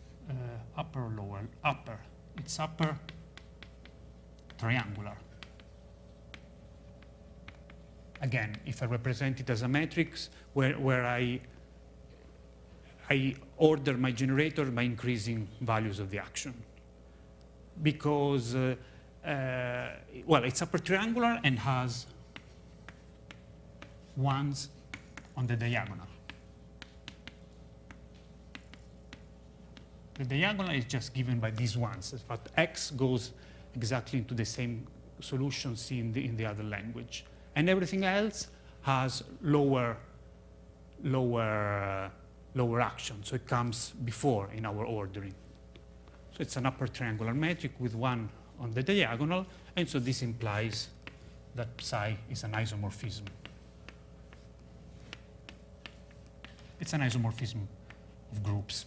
upper or lower, upper, it's upper triangular. Again, if I represent it as a matrix where I order my generator by increasing values of the action. Because, well, it's upper triangular and has ones on the diagonal. The diagonal is just given by these ones, but x goes exactly into the same solution seen in the other language. And everything else has lower action, so it comes before in our ordering. So it's an upper triangular metric with one on the diagonal, and so this implies that psi is an isomorphism. It's an isomorphism of groups.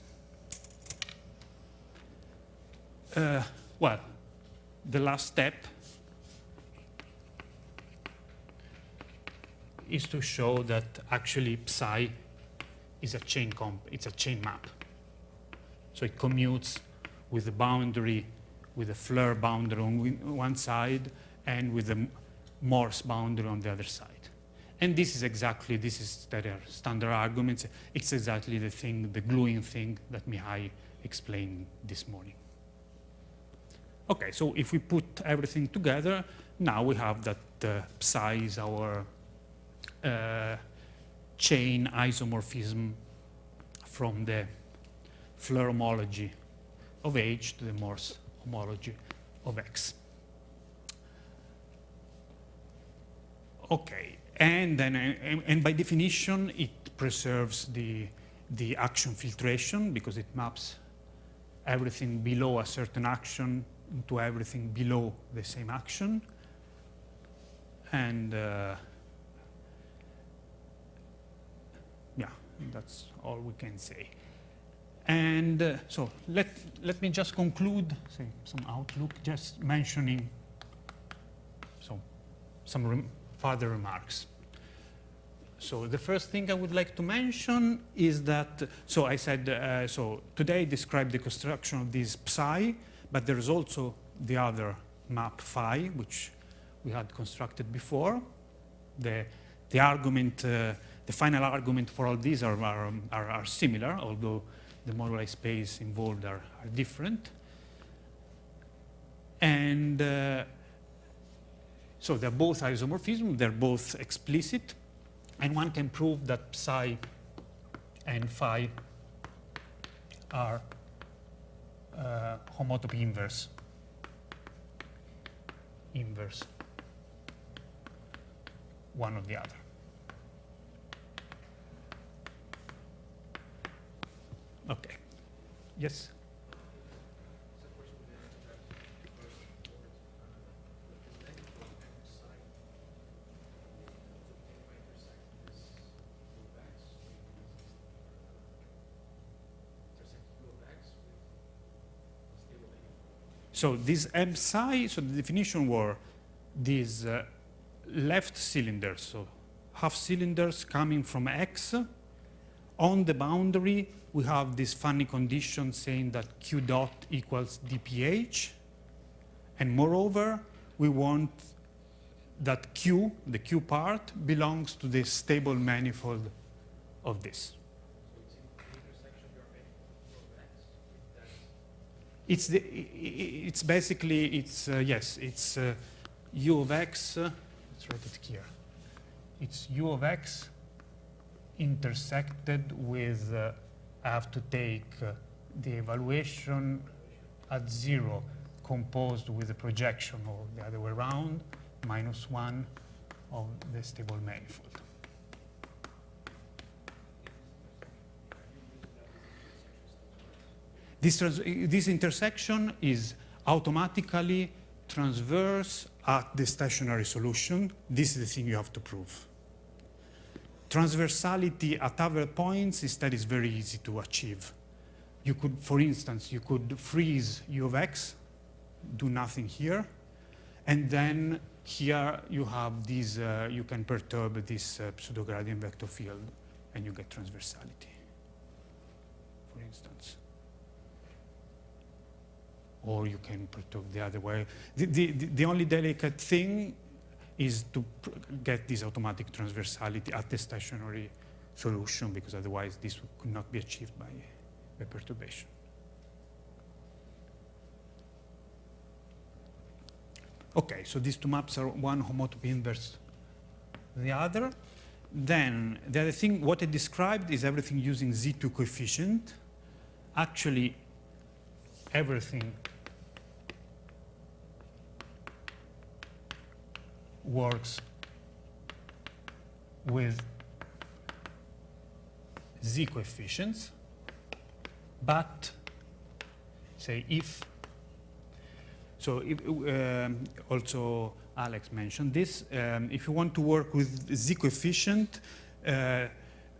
Well, the last step is to show that actually psi is a chain it's a chain map. So it commutes with the boundary, with the Floer boundary on one side and with the Morse boundary on the other side. And this is exactly, that are standard arguments. It's exactly the thing, the gluing thing that Mihai explained this morning. Okay, so if we put everything together, now we have that psi is our chain isomorphism from the Floer homology of H to the Morse homology of X. Okay, and then and by definition it preserves the action filtration because it maps everything below a certain action into everything below the same action. And yeah, that's all we can say. And so let me just conclude, say some outlook, just mentioning some further remarks. So the first thing I would like to mention is that, so I said, so today I described the construction of this psi, but there is also the other map phi, which we had constructed before. The argument, the final argument for all these are similar, although the moduli space involved are different. And so they're both isomorphism, they're both explicit, and one can prove that psi and phi are homotopy inverse one of the other. Okay. Yes? So this M psi, so the definition were these left cylinders, so half cylinders coming from X. On the boundary, we have this funny condition saying that Q dot equals dph. And moreover, we want that Q, the Q part, belongs to the stable manifold of this. It's basically, yes, it's U of X, let's write it here. It's U of X intersected with, I have to take the evaluation at 0 composed with the projection or the other way around, minus 1 of the stable manifold. This intersection is automatically transverse at the stationary solution. This is the thing you have to prove. Transversality at other points instead is very easy to achieve. You could, for instance, you could freeze u of x, do nothing here, and then here you have these, you can perturb this pseudo-gradient vector field, and you get transversality, for instance. Or you can perturb the other way. The only delicate thing is to get this automatic transversality at the stationary solution, because otherwise this could not be achieved by perturbation. Okay, so these two maps are one homotopy inverse the other. Then the other thing, what I described is everything using Z2 coefficient. Actually, everything works with Z coefficients, but say if, so if, also Alex mentioned this, if you want to work with Z coefficient,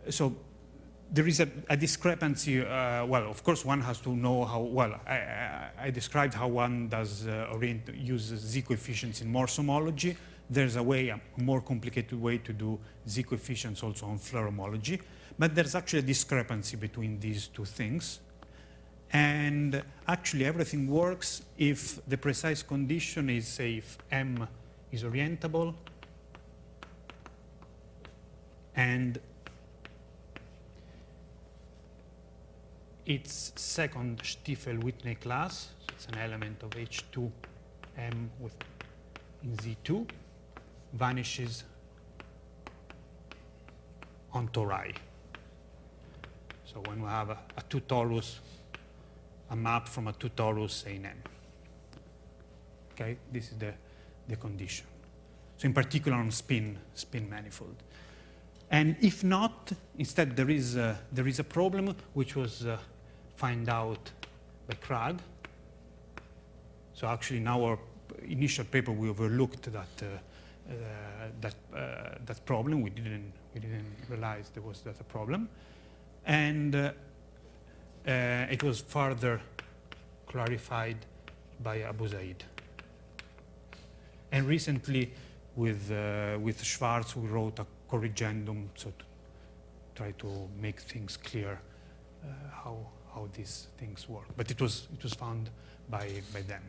so there is a discrepancy. Well, of course, one has to know how, well, I described how one does use Z coefficients in Morse homology. There's a way, a more complicated way to do Z coefficients also on Floer homology, but there's actually a discrepancy between these two things. And actually everything works if the precise condition is, say, if M is orientable and its second Stiefel-Whitney class, so it's an element of H2M with in Z2, vanishes on tori. So when we have a two torus, a map from a two torus, say in M. Okay, this is the condition. So in particular on spin manifold. And if not, instead there is a problem which was found out by Krag. So actually in our initial paper we overlooked that problem. We didn't realize there was that a problem, and it was further clarified by Abu Zaid. And recently, with Schwarz, we wrote a corrigendum, so to try to make things clear how these things work. But it was found by them.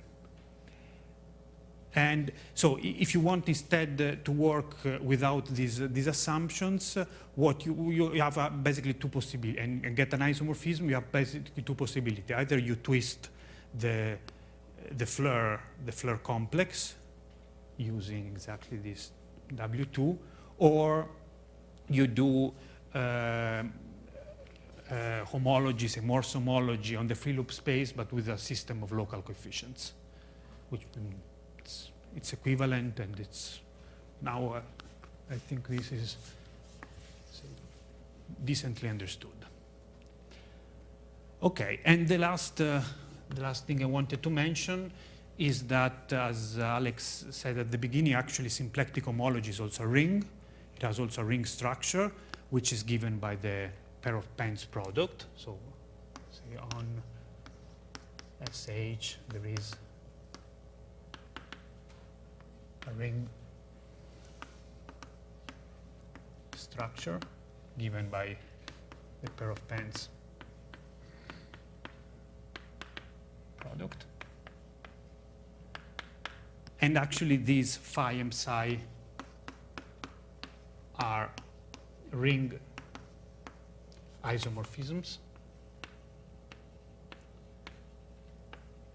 And so, if you want instead to work without these assumptions, what you have basically two possibilities, and get an isomorphism. You have basically two possibilities. Either you twist the Floer complex using exactly this W2, or you do homology, say Morse homology on the free loop space, but with a system of local coefficients, which it's equivalent, and it's now I think this is decently understood. Okay, and the last thing I wanted to mention is that, as Alex said at the beginning, actually symplectic homology is also a ring. It has also a ring structure, which is given by the pair of pens product. So, say on SH there is a ring structure given by the pair of pens product. And actually these phi and psi are ring isomorphisms.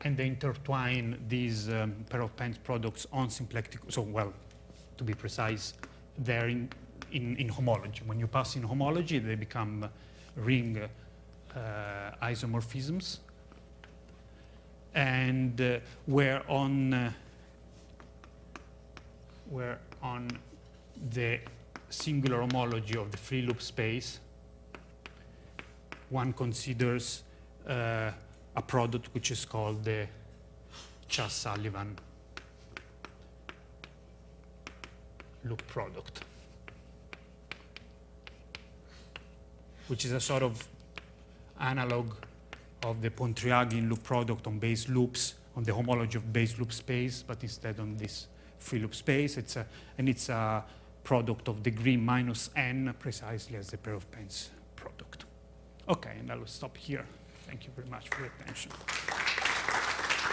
And they intertwine these pair of pens products on symplectic, so well, to be precise, they're in homology. When you pass in homology, they become ring isomorphisms. And where on the singular homology of the free loop space, one considers a product which is called the Chas-Sullivan loop product. which is a sort of analog of the Pontryagin loop product on base loops, on the homology of base loop space, but instead on this free loop space. It's a product of degree minus n, precisely as the pair of pens product. Okay, and I will stop here. Thank you very much for your attention.